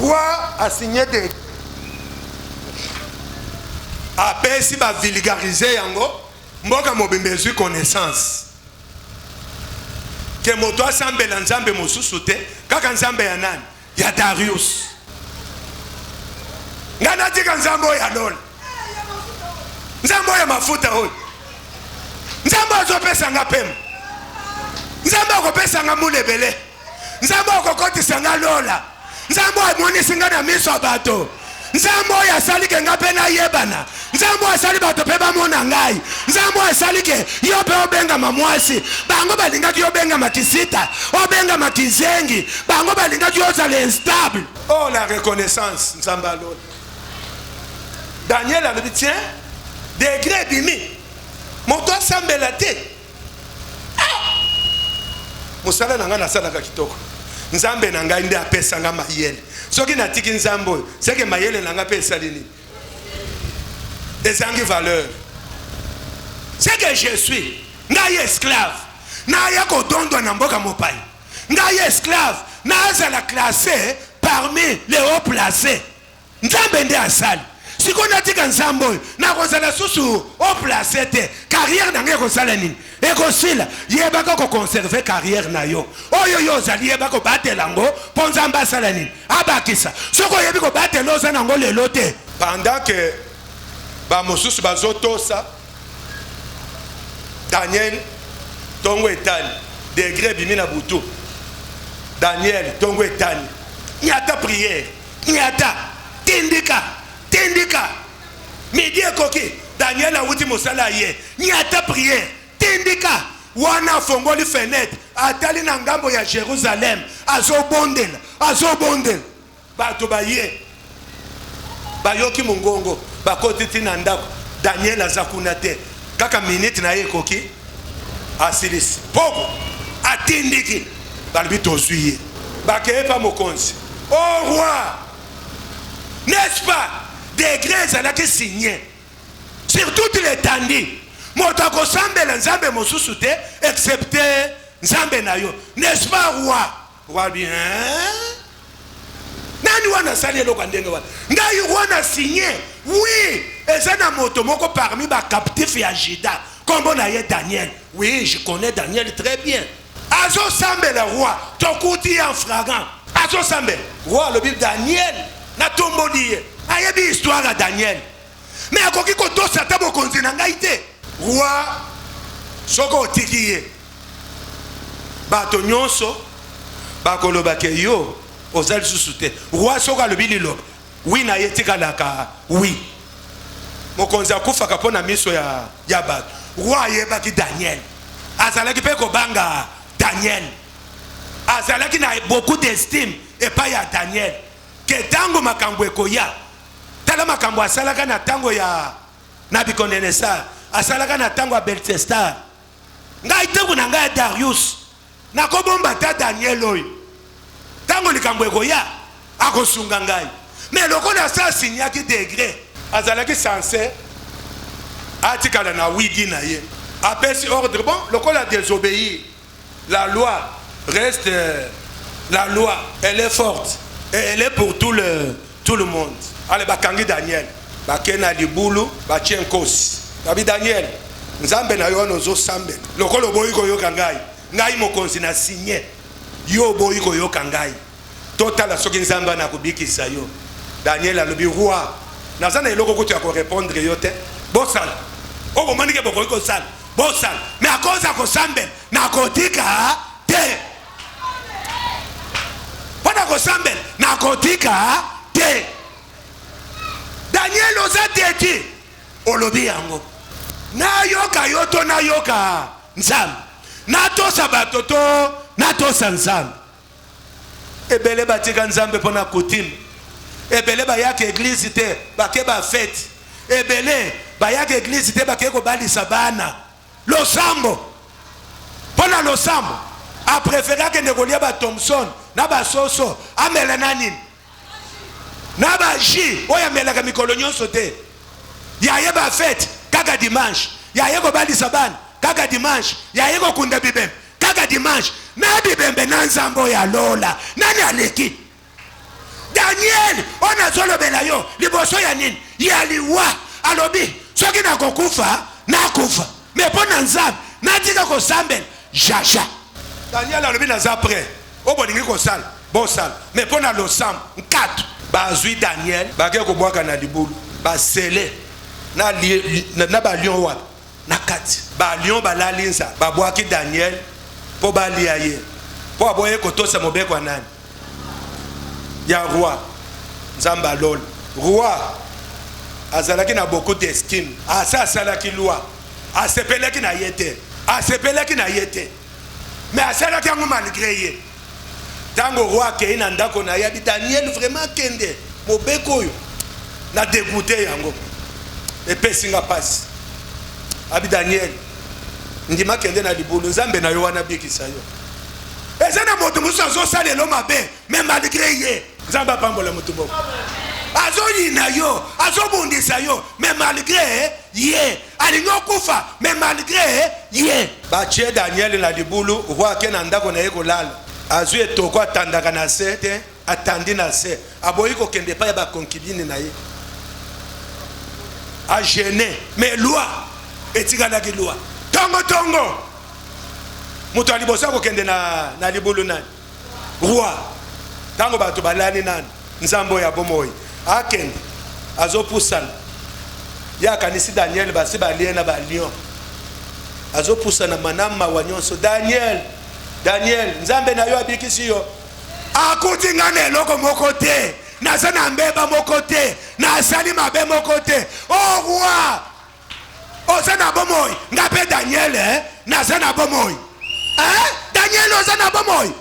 Roi a signé des apesi ba vulgariser yango mboka mobimba ezwi connaissance ke moto asambela nzambe mosusu te kaka nzambe ya nani? Ya Darius. Ngana tika nzambe oyo alola, nzambe oyo mafuta oyo, nzambe azopesa nga pema, nzambe akopesa nga mulebele, nzambe akokotisa nga lola, nzambe amonisi nga na miso ya bato, nzambe oyo asali ke nga mpe nayebana, nzambe oyo asali bato mpe bamona ngai, nzambe oyo asali ke yo mpe obengama mwasi, bango balingaki obengama kisita, obengama kizengi, bango balingaki ozala instable. Oh, la reconnaissance nzambe alola. Daniel alobi tiens, degré bimi moto asambela te. Mosala na nga nasalaka kitoko, nzambe na ngai nde apesa nga mayele. Soki natiki nzambe oyo seke mayele na nga mpe esali nini? Ezangi valeur. C'est que je suis ngai esclave naya kodondwa na mboka mopai, ngai esclave nazala classé parmi les hauts placés. Nzambe nde asali. Siko natika nzambe oyo nakozala susu haut placé te, carrière na ngai ekosala nini? Ekosila. Yebaka koconserve carrière na yo oyo yo ozali, yeba kobatela ngo mpo nzambe asala nini? Abakisa. Soko oyebi kobatela oza nango lelo te. Pendant que bamosusu bazotosa Daniel tongo etali degré bimi na butu, Daniel tongo etali nyata prière, nyata tindika midi ekoki Daniel awuti mosala ye nyata prière tindika wana fongoli fenêtre atali na ngambo ya Jérusalem azobondela bato baye bayoki mongongo bakotiti na ndako. Daniel azakuna te kaka minute na ye ekoki asilisi poko atindiki balobi tozwi ye bakeye pa mokonzi. Oh roi, n'est-ce pas degré ezalaki signé sur toute l'étendue, moto akosambela nzambe mosusu te excepté nzambe na yo, n'est-ce pas roi? roi bien nani wana sali eloko ndenge wana ngai wana signé oui eza na moto moko parmi ba captif ya Juda kombo na ye Daniel. Oui, je connais Daniel très bien. Azo sambe le roi tokuti en fragant azo sambe roi le bible Daniel na tomboli ayebi histoire à Daniel mais akoki ko to sata bokonzi na ngai te roi soko otikiye bato nyonso bakoloba ke yo ozali susu te roi soko alobi liloba oui na ye tikalaka oui mokonzi akufaka mpo na miso ya bato roi ayebaki Daniel azalaki mpe kobanga Daniel azalaki na beaucoup d'estime epai ya Daniel ke tango makambo ekoya tala makambo asalaka na tango ya Nabucodonosor asalaka na tango ya Beltestar ngai tango na ngai Darius nakobomba ta Daniel oyo tango likambo ekoya akosunga ngai mais lokola sa signaki degré azalaki censé atikala na wigi na ye apesi ordre bon lokola désobéir la loi reste la loi elle est forte et elle est pour tout le monde. Allez bakangi Daniel bakena libulu batien kosi tabi Daniel nzambe na yo nozo sambe lokolo boyiko yo kangai ngai mokonzi na signé yo boyiko yo kangai total soki nzamba na kubikisa yo Daniel alobi roi nazana eloko ko tu ya ko répondre yo te bosala o bomanike bokoyiko sala bosala mais à cause ko sambe na kotika te wana ko sambe na kotika te Daniel oza teti olobi yango na yoka yoto na yoka nzambe na tosa batoto na tosa nzambe ebele batika nzambe pona coutume ebele bayaka église te bake ba fête ebele bayaka église te bake ko balisa bana losambo pona losambo a préféré que negolia ba Thompson na ba soso amela nani na ba ji oya melaka mikolo nyonso te ya ye ba fête kaka dimanche ya ye ko balisa bana kaka dimanche ya ye ko kunda bibembe kaka dimanche na bibembe na nzambo ya lola nani aleki Daniel ona zolobela yo liboso ya nini ya liwa alobi soki na kokufa na kufa mais pona nzambe na tika ko sambel jaja Daniel alobi na za prêt o boningi ko sala bon sala mais pona lo sam 4 bazui Daniel bake ko bwaka na libulu ba sele na ba lion wa na kati ba lion balalinza ba bwaki Daniel po ba liaye po aboye ko tosa mobeko nani ya roi nzamba lol roi azalaki na beaucoup d'estime asalaki loi asepelaki na yete asepelaki na yete mais asalaki yango malgré ye tango roi akei na ndako na yabi Daniel vraiment kende mobeko oyo na dégoûté yango epesinga pasi abi Daniel ndima kende na libulu nzambe na yo wana bikisa yo eza na moto musu azosala elo mabe mais malgré ye nzambe apambola moto moko azolina yo azobundisa yo mais malgré ye alingi okufa mais malgré ye batie Daniel na libulu roi ake na ndako na ye kolala azwi etoko atandaka na se te atandi na se aboyi kokende pa ya bakonkibine na ye agene mais loi etikalaki loi tongo moto alibosa kokende na libulu nani roi tango bato balani nani nzambo ya bomoi akende azopusana ya kanisi Daniel basi balie na balion azopusana manama wa nyonso Daniel nzambe na yo abikisi yo akuti ngane eloko moko te naza na mbeba moko te nasali mabe moko te o roi oza na bomoi ngape Daniel naza na bomoi Daniel oza na bomoi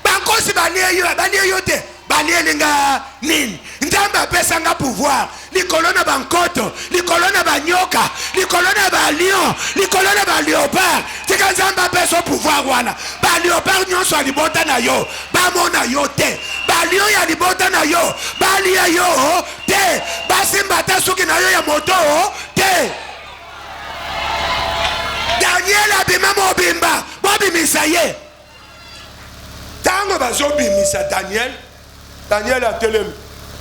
bankosi balie yo te balielinga nini nzambe apesa nga pouvoir likolo na bankoto likolo na banyoka likolo na balion likolo na baliopard tika nzambe apesa pouvoir wana baliopard nyonso ya libota na yo bamona yo te balion ya libota na yo balia yo te basimba ta suki na yo ya moto te Daniel abima mobimba bobimisa ye Tango bazobimisa Daniel atelemi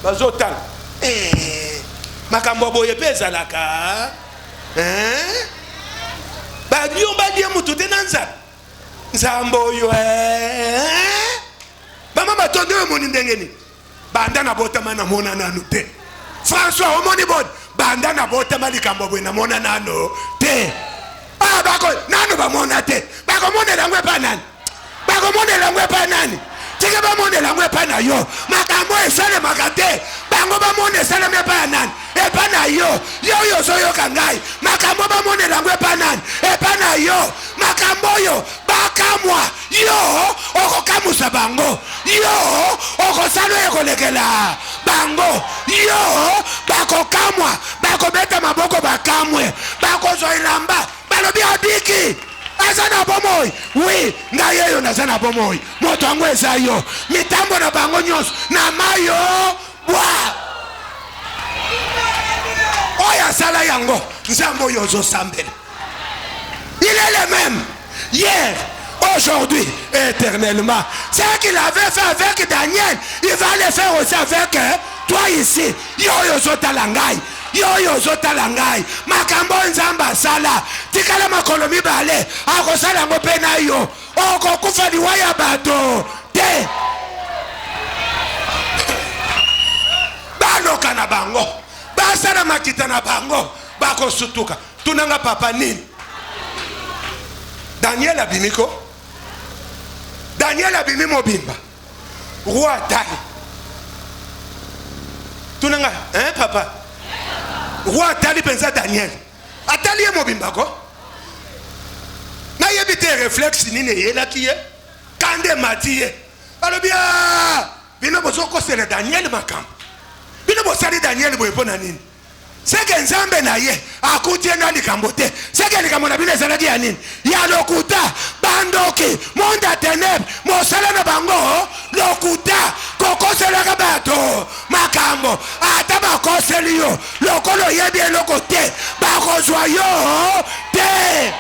bazotala makambo boye pe ezalaka badio badia mutu te na nzambe oyo bama batondo oyo moni ndenge nini banda na botama na mona nanu te François omoni bod banda na botama likambo boye na mona nano te bako nanu bamona te bakomonela ngwe pa nani bakomonela ngwe pa nani tika bamonela ngwe pa na yo makambo esalemaka te bango bamona esaleme pa ya nani epa na yo ozoyoka ngai makambo bamonela ngwe pa nani epa na yo makambo oyo bakamwa yo okokamusa bango yo okosala ekolekela bango yo bakokamwa bakobeta maboko bakamwe bakozwa ilamba balobi abiki aza na bomoi wi ngai eyo naza na bomoi moto yango eza yo mitambo na bango nyonso na mayo bwa oyo asala yango nzambe oyo ozosambela il est le même hier aujourd'hui éternellement ce qu'il avait fait avec Daniel il va le faire aussi avec toi ici yo ozotala ngai yo ozotala ngai makambo nzambe asala tikala makolo mibale akosala yango mpe na yo okokufa liwa ya bato te baloka na bango basala makita na bango bakosutuka tunanga papa nini Daniel abimiko Daniel abimi mobimba roi atali tunanga papa roi atali penza Daniel atali ye mobimba ko na yebi te réflexe nini yelaki ye kande mati ye alobia bino bozokosela Daniel makambo bino bosali Daniel boyepona nini seke nzambe na ye akutie na likambo te seke likambo na bino ezalaki ya nini ya lokuta bandoki monde ya ténèbre mosala na bango lokuta kokoselaka bato makambo ata bakoseli yo lokolo oyebi eloko te bakozwa yo te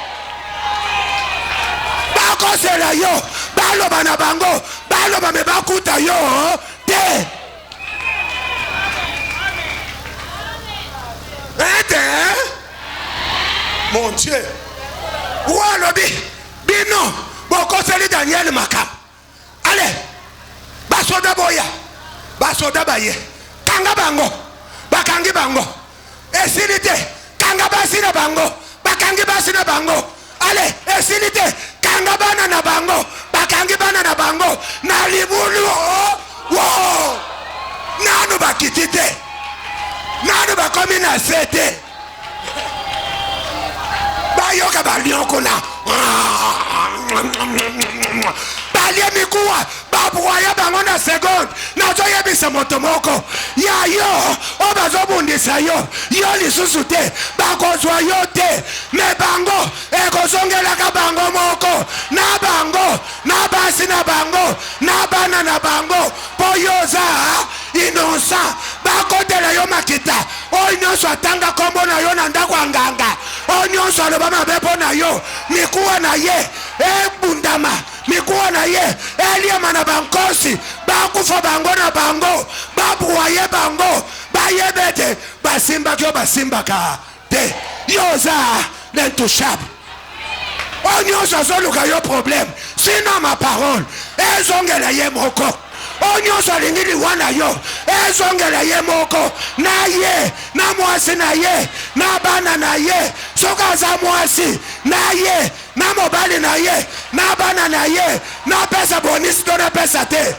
bakosela yo baloba na bango baloba me bakuta yo te mon Dieu walobi bino bokoseli Daniel makambo allez basoda boya basoda baye kanga bango bakangi bango esili te kanga basi na bango bakangi basi na bango allez esili te kanga bana na bango bakangi bana na bango na libulu wo nanu bakiti te nanu bakomi na sete bayoka balioko na balie mikuwa babwaya bango na seconde nazoyebisa moto moko ya yo o bazobundisa yo lisusu te bakozwa yo te me bango ekozongelaka bango moko na bango na basi na bango na bana na bango po yoza innocent bakotela yo makita oyo nyonso atanga kombo na yo na ndako ya nganga oyo nyonso aloba mabe mpo na yo mikuwa na ye ebundama mikuwa na ye eliama na bankosi bakufa bango na bango babwaye bango bayebete basimbaki yo basimbaka te yoza l'intouchable oyo nyonso azoluka yo problème sinon ma parole ezongela ye moko onyoso alingi liwa na yo ezongela ye moko na ye na mwasi na ye na bana na ye soki aza mwasi na ye na mobali na ye na bana na ye na pesa bonisi to na pesa te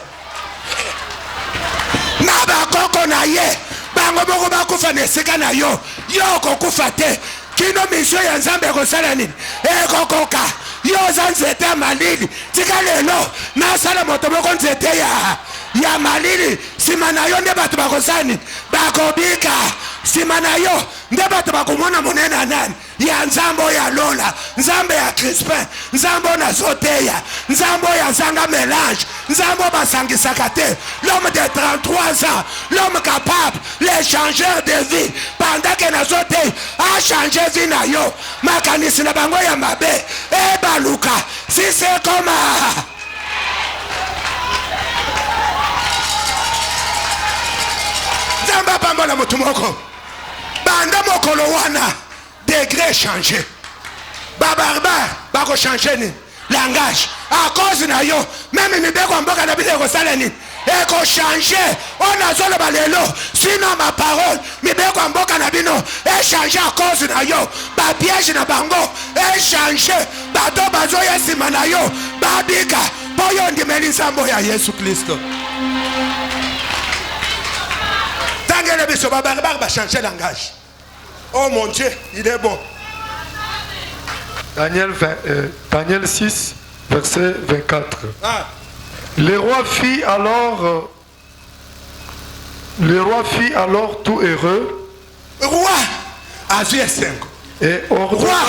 na bakoko na ye bango moko bakufa na esika na yo yo okokufa te kino misio ya nzambe ekosala nini ekokoka yo oza nzete ya malili tika lelo nasala moto moko nzete ya malili nsima na yo nde bato bakosala nini bakobika nsima na yo nde bato bakomona monene ya nani ya nzambe oyo alola nzambe ya Crispin nzambe oyo nazoteya nzambe oyo azanga mélange nzambe oyo basangisaka te l'homme de 33 ans l'homme capable l'échangeur de vie pendant que nazoteya achange vie na yo makanisi na bango ya mabe ebaluka si c'est comme Nzamba pambola motu moko. Banda mokolo wana degré changé. Ba barbare ba ko changer ni langage. À cause na yo, même mibeko mboka na bideko saleni. Et qu'on change, on a zolo balelo, sinon ma parole, mibeko mboka na bino, et changer à cause na yo, ba piège na bango, et changer, ba do bazo yesi manayo, ba bika, boyo ndimeli sambo ya Yesu Kristo. Tangele biso ba barbar ba changer langage. Oh mon Dieu, il est bon. Daniel 6, verset 24. Ah. Le roi fit alors tout heureux. Roi Azu Esengo. Et ordonna. Roi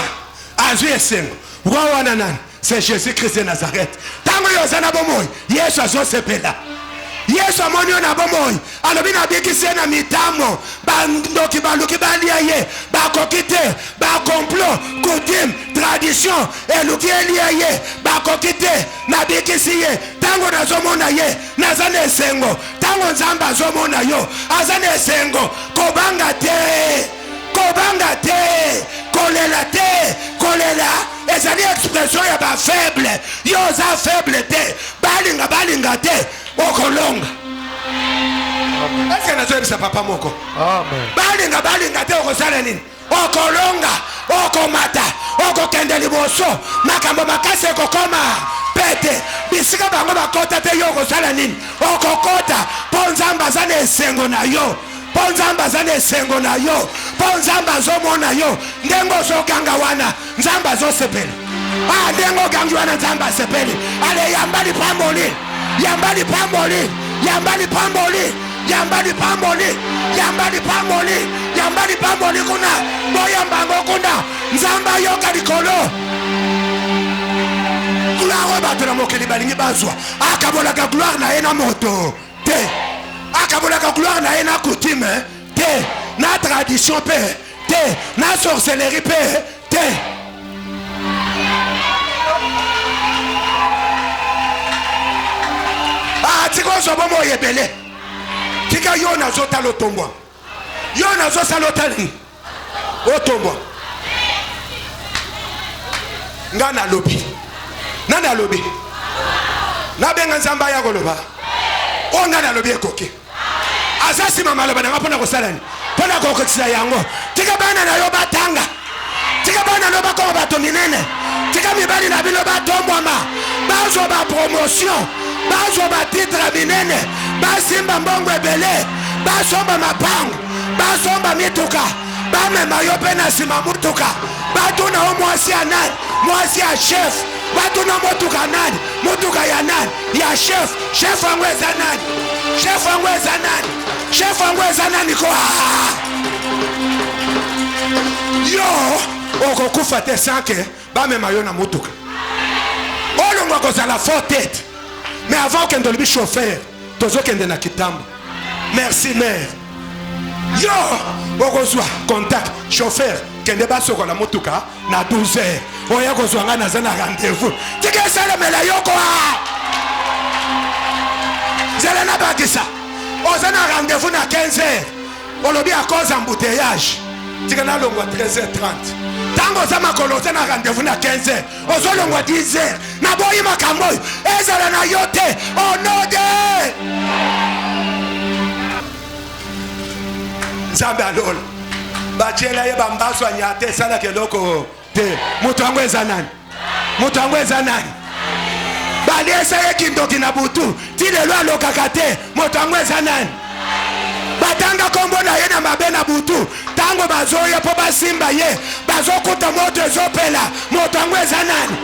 Azu Esengo. Roi Wananan. C'est Jésus-Christ de Nazareth. Tango yozana bomoy. Yesu azo sepela. Yesu amonyo na bomoy. Alobi na bikise na mitamo. Bandoki baluki balia ye. Ba kokite. Ba complot. Coutume. Tradition. Eluki elia ye. Ba kokite. Na bikisi ye. Tango na zomona ye. Nazane esengo. Tango nzamba zomona yo. Azane esengo. Kobanga te. Kobanga te. Kolela te. Kolela. Ezali expression ya ba faible. Yo za faible te. Balinga te. Okolonga. Est-ce que nazo ebisa papa moko? Amen. Balinga te okosala nini? Okolonga, okomata, okokende liboso, makambo makasi ekokoma pete. Bisika bango bakota te yo okosala nini? Okokota, po nzamba zana esengo na yo. Po nzamba zana esengo na yo. Po nzamba zomona yo. Ndengo zokanga wana, nzamba zosepeli. Ah, ndengo gangi wana nzamba sepeli. Ale yambali pamboli. Yambali pamboli, yambali pamboli, yambali pamboli, yambali pamboli, yambali pamboli kuna, boyambango kuna, nzamba yoka likolo. Gloire batona mokeli balingi bazwa, akabolaka gloire na ena moto, te. Akabolaka gloire na ena coutume, te. Na tradition pe, te. Na sorcellerie pe, te. Tiko sobomo yebele. Tika yo na zota lotombo. Yo na zo salotali. Otombo. Ngana lobi. Nana lobi. Na benga nzamba ya koloba. O ngana lobi ekoke. Asasi mama loba na pona ko salani. Pona ko kokisa yango. Tika bana na yo batanga. Tika bana no ba ko bato minene. Tika mibali na bilo batombo ma. Bazo ba promotion. Bazo ba titre binene. Basimba mbongo ebele. Basomba mapango. Basomba mituka. Bamema yo pena sima mutuka. Batuna o mwasi ya nani? Mwasi ya chef. Batuna mutuka nani? Mutuka ya nani? Ya chef. Chef wangu eza nani? Chef wangu eza nani? Chef wangu eza nani ko? Yo okokufa te sanke bamema yo na mutuka. Olongo kozala fort tête. Mais avant qu'on le chauffeur, tozo kende na kitambo. Merci mère. Yo, okozwa contact chauffeur kende basoko la motuka na 12 heures. Oya kozwa nga na zana rendez-vous. Tika sala mela yoko. Zela na bakisa. Ozana rendez-vous na 15 heures. Olobi à cause embouteillage. Tika na longo 13h30. Tango za makolo na rendez-vous na 15 heures. Ozolongo 10 heures. Na boyi makambo. Ezala na yote. Oh no de. Nzambe alolo. Bachela ye bambaso anyate sala keloko te. Mutu wangu eza nani? Mutu wangu eza nani? Baliesa ye kindoki na butu. Tile lo alokaka te. Mutu wangu eza nani? Batanga kombo na ye na mabe na butu. Tango bazoya po basimba ye. Bazokuta moto ezopela. Moto wangu eza nani?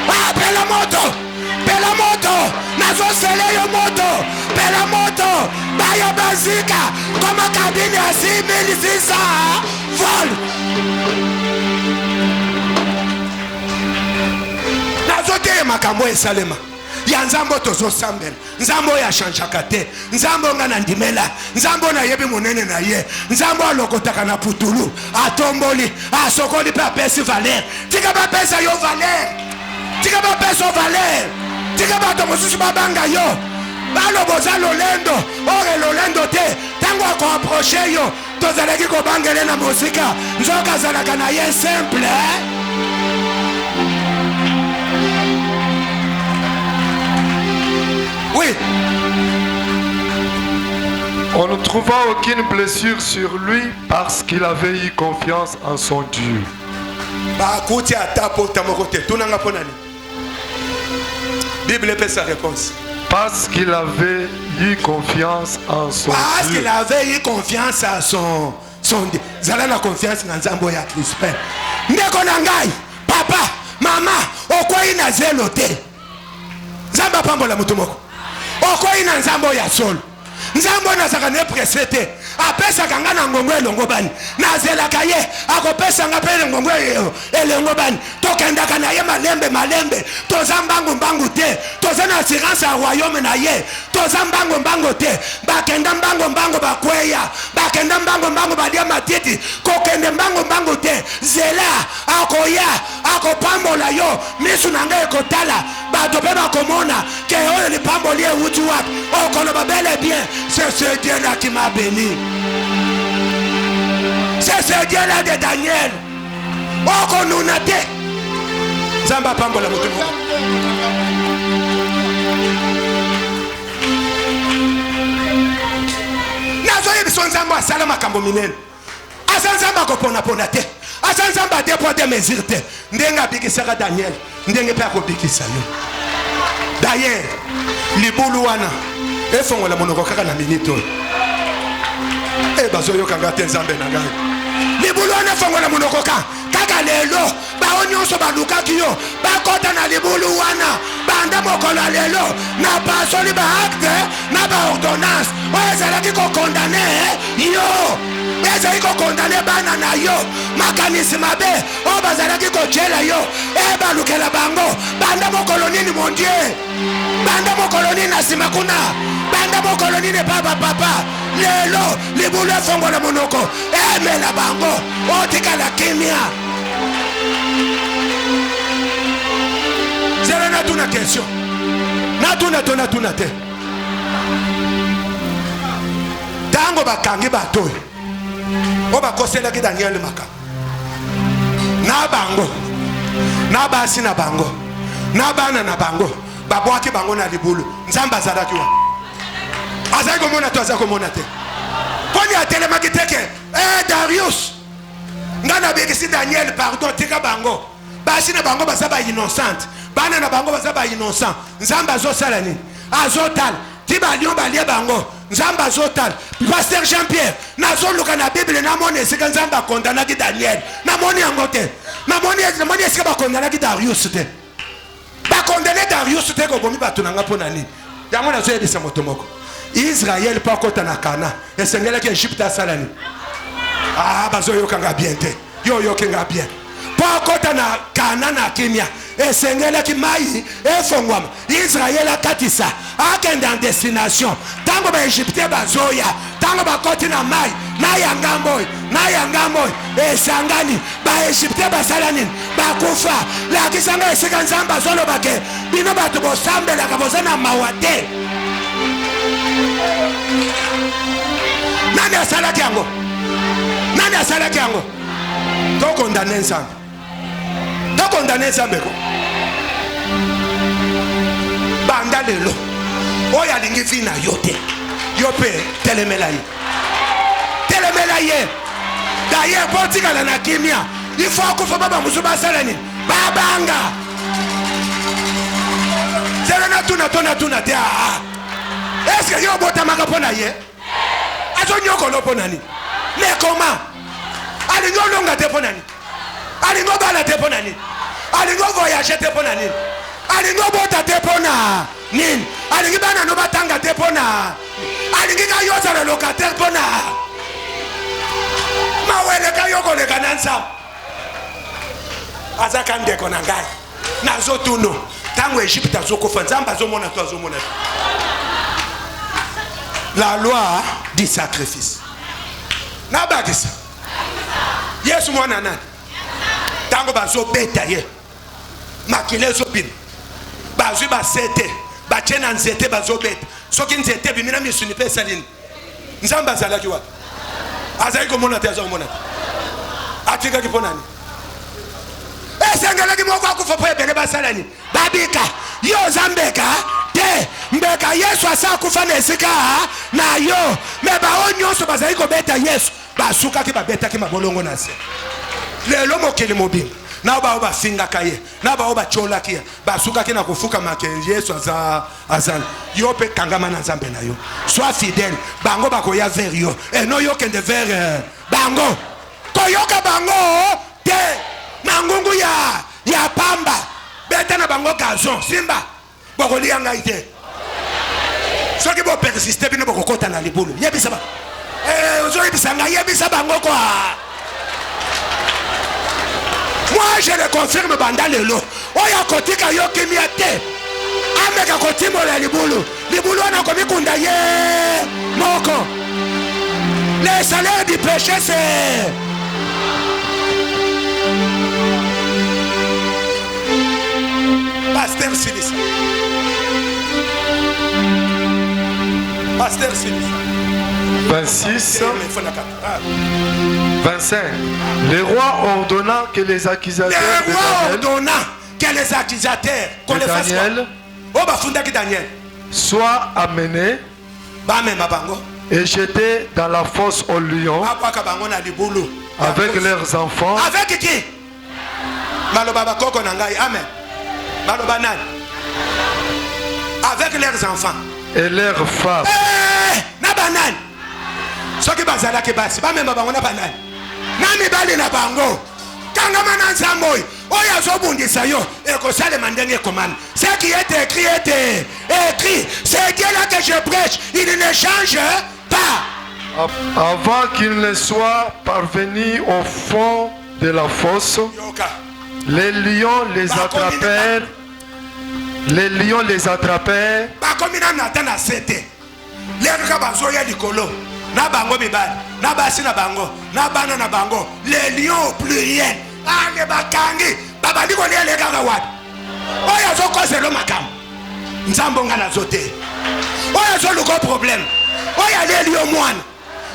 Ah, pela moto. Pela moto. Nazo sele yo moto. Pela moto. Baya bazika. Koma kabine ya 6600 vol. Nazo te makambo esalema. Ya nzambo tozo sambela. Nzambo ya chanchaka te. Nzambo nga na ndimela. Nzambo na yebi monene na ye. Nzambo alokotaka na putulu. Atomboli. Asokoli pe apesi valer. Tika ba pesa yo valer. Tika ba pesa valer. Tika ba to mosusu babanga yo. Balo boza lolendo. Ore lolendo te. Tango ako approche yo tozalaki kobangele na mosika nzoka azalaka na ye simple oui. On ne trouva aucune blessure sur lui parce qu'il avait eu confiance en son Dieu. Bakuti atapo tamokote tunanga ponani. Bible peut sa réponse. Parce qu'il avait eu confiance en son Dieu. Parce qu'il avait eu confiance en son Dieu. Zala la confiance dans Nzambo ya Crispin. Ndeko na ngai, papa, mama, okwa ina zelo te. Nzamba pambola mutu moko. Okwa ina Nzambo ya solo. Nzambo na saka ne presete apesa kanga na ngongwe elongo bani nazelaka ye akopesa nga pele ngongwe elongo bani tokendaka na ye malembe toza mbangu te toza na assurance ya royaume na ye toza mbangu te bakenda mbangu bakweya bakenda mbangu badia matiti kokende mbangu te zela akoya akopambola yo misu na ngai ekotala bato pe bakomona ke oyo lipamboli ewuti wapi okoloba bele bien. C'est ce Dieu-là qui m'a béni. C'est ce Dieu-là de Daniel. Oh, qu'on nous n'a dit. Zamba pambola mutumo. Nazoye biso nzambo asala makambo minene. Asa nzamba ko pona te. Asa nzamba dépôt de mesures te. Ndenga bikisaka Daniel. Ndenge pa ko bikisa yo. D'ailleurs, libulu wana efongo la monoko kaka na minito bazo yo kanga te nzambe na ngai libulu wana fongo la monoko kaka lelo ba nyonso baluka kiyo bakota na libulu wana banda mokolo lelo na pasoli ba acte na ba ordonnance ezalaki ko condamner yo ezalaki ko condamner bana na yo makanisi mabe bazalaki ko jela yo balukela bango banda mokolo nini mon Dieu banda mokolo nini na sima kuna banda mokolo nini papa lelo libulu fongo la monoko emela bango otika la kimia. Zera na tuna question na tuna te tango bakangi bato o bakoselaki Daniel maka na bango na basi na bango na bana na bango babwaki bango na libulu nzamba azalaki wa azali komona to azali komona te poni atelemaki teke Darius nga na bekisi Daniel pardon tika bango basi na bango baza ba innocent bana na bango baza ba innocent nzamba azosala nini azotala ti balion balie bango nzamba azotala pasteur Jean-Pierre nazoluka na Bible namoni esika nzamba akondanaki Daniel namoni yango te namoni esika bakondanaki Darius te bakondane Darius te kobomi bato nanga mpona nini yango nazoyebisa moto moko Israel pa kota na Kana esengelaki Egypte asala nini bazoyokanga bien te yo yokenga bien pa kota na Kana na Kenya esengelaki mai efongwama Israel akatisa akende en destination tango ba Egypte bazoya tango bakoti na mai na yangamboy esangani ba Egypte basala nini bakufa lakisanga esika nzamba zolobake bino bato bosambelaka bozana mawa te nani asalaki yango tokondane nzambe ko banda lelo oyo alingi vi na yo te yo mpe telemela ye daye po tikala na kimia ifo akufa baba mosu basala nini babanga zela na tuna te eske yo botamaka mpo na ye azonyokolo mpo nani lekoma alingi olonga te mpo nani alingi obala te mpo nani alingi ovoyage te mpo na nini alingi obota te mpo na nini alingi bana no batanga te mpo na alingi ka yo ozala lokatere mpo na mawele ka yo koleka na nzambe azaka ndeko na ngai nazotuno ntango Egypte azokufa nzambe azomona to azomona la loi du sacrifice nabakisa Yesu mwana nani tango bazobeta ye makile ezobina bazwi basete batie na nzete bazobeta soki nzete bimina misuni mpe esalini nzambe azalaki wapi azali komona te azomona atikaki mpo nani esengelaki moko akufa mpo ebele basalani babika yo oza mbeka te mbeka yesu asa akufa na esika na yo me bao nyonso bazali kobeta yesu basukaki babetaki mabolongo na se lelo mokili mobimba na bao bafingaka ye na bao bacholaki ye basukaki na kofukama ke yesu azali yo mpe kangama na nzambe na yo sois fidèle bango bakoya vers yo eno yokende vers bango koyoka bango te na ngungu ya pamba beta na bango gazon simba bokolia ngai te soki bopersiste bino bokokota na libulu yebisa ba ozoyebisa ngai yebisa bango kwa. Moi je le confirme banda lelo oya kotika yo kimia te ameka kotimola libulu libulu wana komikunda ye moko. Le salaire du péché c'est Pasteur Silisa. Pasteur Silisa. 26, 25. Le roi ordonna que les accusateurs de Daniel soient amenés et jetés dans la fosse aux lions avec leurs enfants. Avec qui? Avec leurs enfants et leurs femmes. Soki bazalaki basi bamemba bango na banani na mibali na bango kangama na nzambe oyo azobundisa yo ekosalema ndenge ekomana. Ce qui est écrit était écrit. C'est Dieu là que je prêche. Il ne change pas. Avant qu'il ne soit parvenu au fond de la fosse, les lions les attrapèrent. Les lions les attrapèrent. Bakomina natana sete leka bazoya likolo na bango mibali na basi na bango na bana na bango les lions au pluriel ale bakangi babandi ko lele kaka wapi oya zo kozelo makam nzambonga na zote oya zo luko problème oya le lion mwana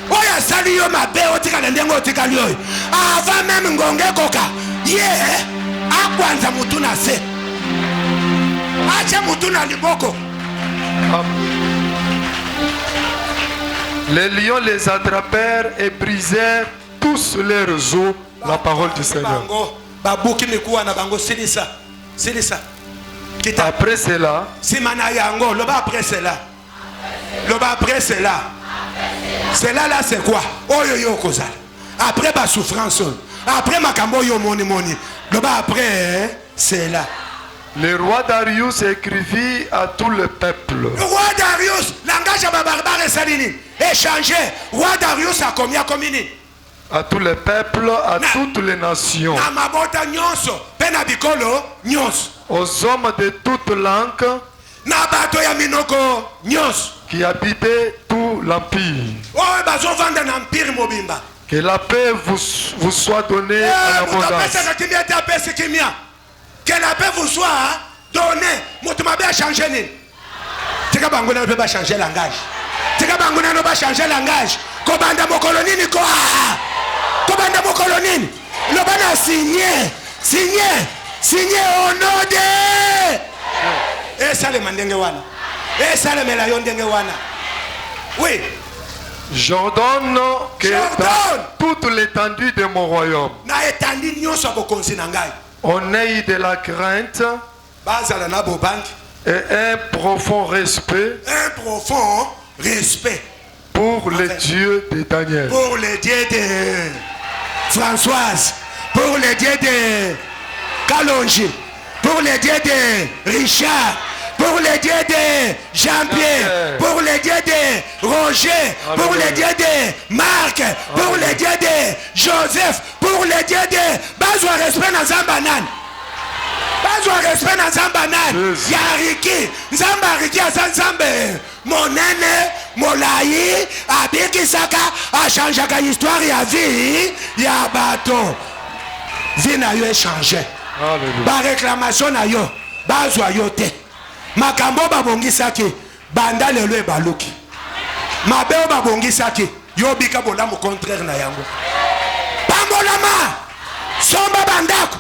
oya sali yo mabe otika na ndengo otika lyo avant même ngonge koka ye akwanza mutu na se acha mutu na liboko. Les lions les attrapèrent et brisèrent tous leurs os la parole du Seigneur. Après cela, cela là c'est quoi? Après ma souffrance, après ma cambo yo moni moni, après c'est là. Le roi Darius écrivit à tout le peuple. Le roi Darius, langage à barbare et salini, échangé. Roi Darius a combien communé? À tout le peuple, à toutes les nations. Aux hommes de toutes langues qui habitaient tout l'empire. Que la paix vous soit donnée en abondance. Que la paix vous soit donnée. Moutoumabe a changé. Tika banguna ne peut pas changer langage. Tika banguna ne peut pas changer langage. Kobanda mo kolonini ko. Kobanda mo kolonini. Le bana signé au nom de. Et ça le mandenge wana. Et ça le melayon denge wana. Oui. J'ordonne que dans toute l'étendue de mon royaume, na étendue nyonso bokonzi na ngai, on ait de la crainte et un profond respect pour le Dieu de Daniel, pour le Dieu de Françoise, pour le Dieu de Kalonji, pour le Dieu de Richard, pour le Dieu de Jean-Pierre, pour le Dieu de Roger, pour le Dieu de Marc, pour le Dieu de Joseph, pour le Dieu de Bazwa respect na Zambanan. Bazwa respect na Zambanan. Yariki, Zambariki a Zanzambe. Monene, Molayi, Abiki Saka, a changé la histoire et a vie, il y a bateau. Vie n'a eu changé. Ba réclamation na yo, Bazwa yote. Makambo babongisaki banda lelo ebaluki mabeo babongisaki yo bika bolamu contraire na yango. Pambolama, somba bandako,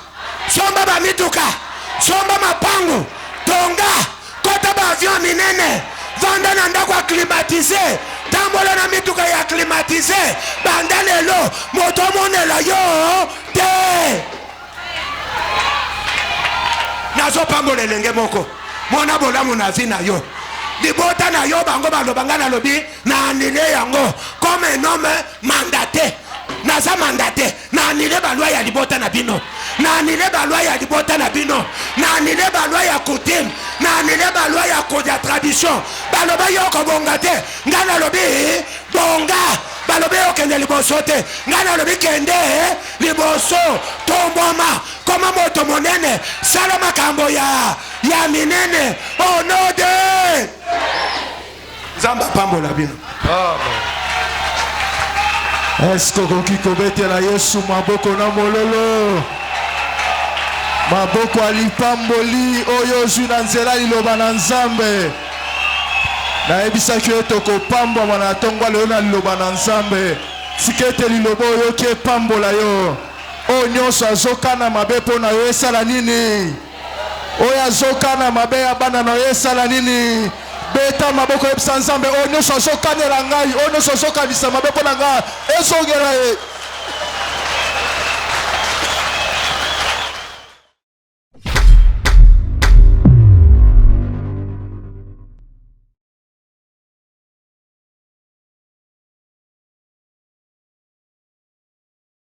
somba bamituka, somba mapango, tonga, kota ba avion minene, vanda na ndako acclimatisé, tambola na mituka ya acclimatisé, banda lelo, moto monela yo, te. Nazo pambola lenge moko, mona bolamu na vi na yo. Libota na yo bango balobanga na lobi na anile yango comme un homme mandaté. Naza mandaté na anile balwa ya libota na bino. Na anile balwa ya libota na bino. Na anile balwa ya coutume. Na anile balwa ya code ya tradition. Baloba yo ko bongate. Ngana lobi bonga. Baloba yo kende liboso te. Ngana lobi kende liboso tomboma. Koma moto monene salama kambo ya minene oh no de Zamba pambo la bino. Est-ce que koki kobetela Yesu maboko na mololo maboko alipamboli oyo zuna nzela liloba na Nzambe nayebisaki yo tokopambwa mwana tongwa lelo na liloba na Nzambe sikete liloba oyo ki epambola yo oyo nyonso azokana mabe mpo na yo esala nini oyo azokana mabe ya bana na yo esala nini beta maboko yebisa Nzambe oyo nyonso azokanela ngai oyo nyonso azokanisa mabe mpo na ngai ezongela ye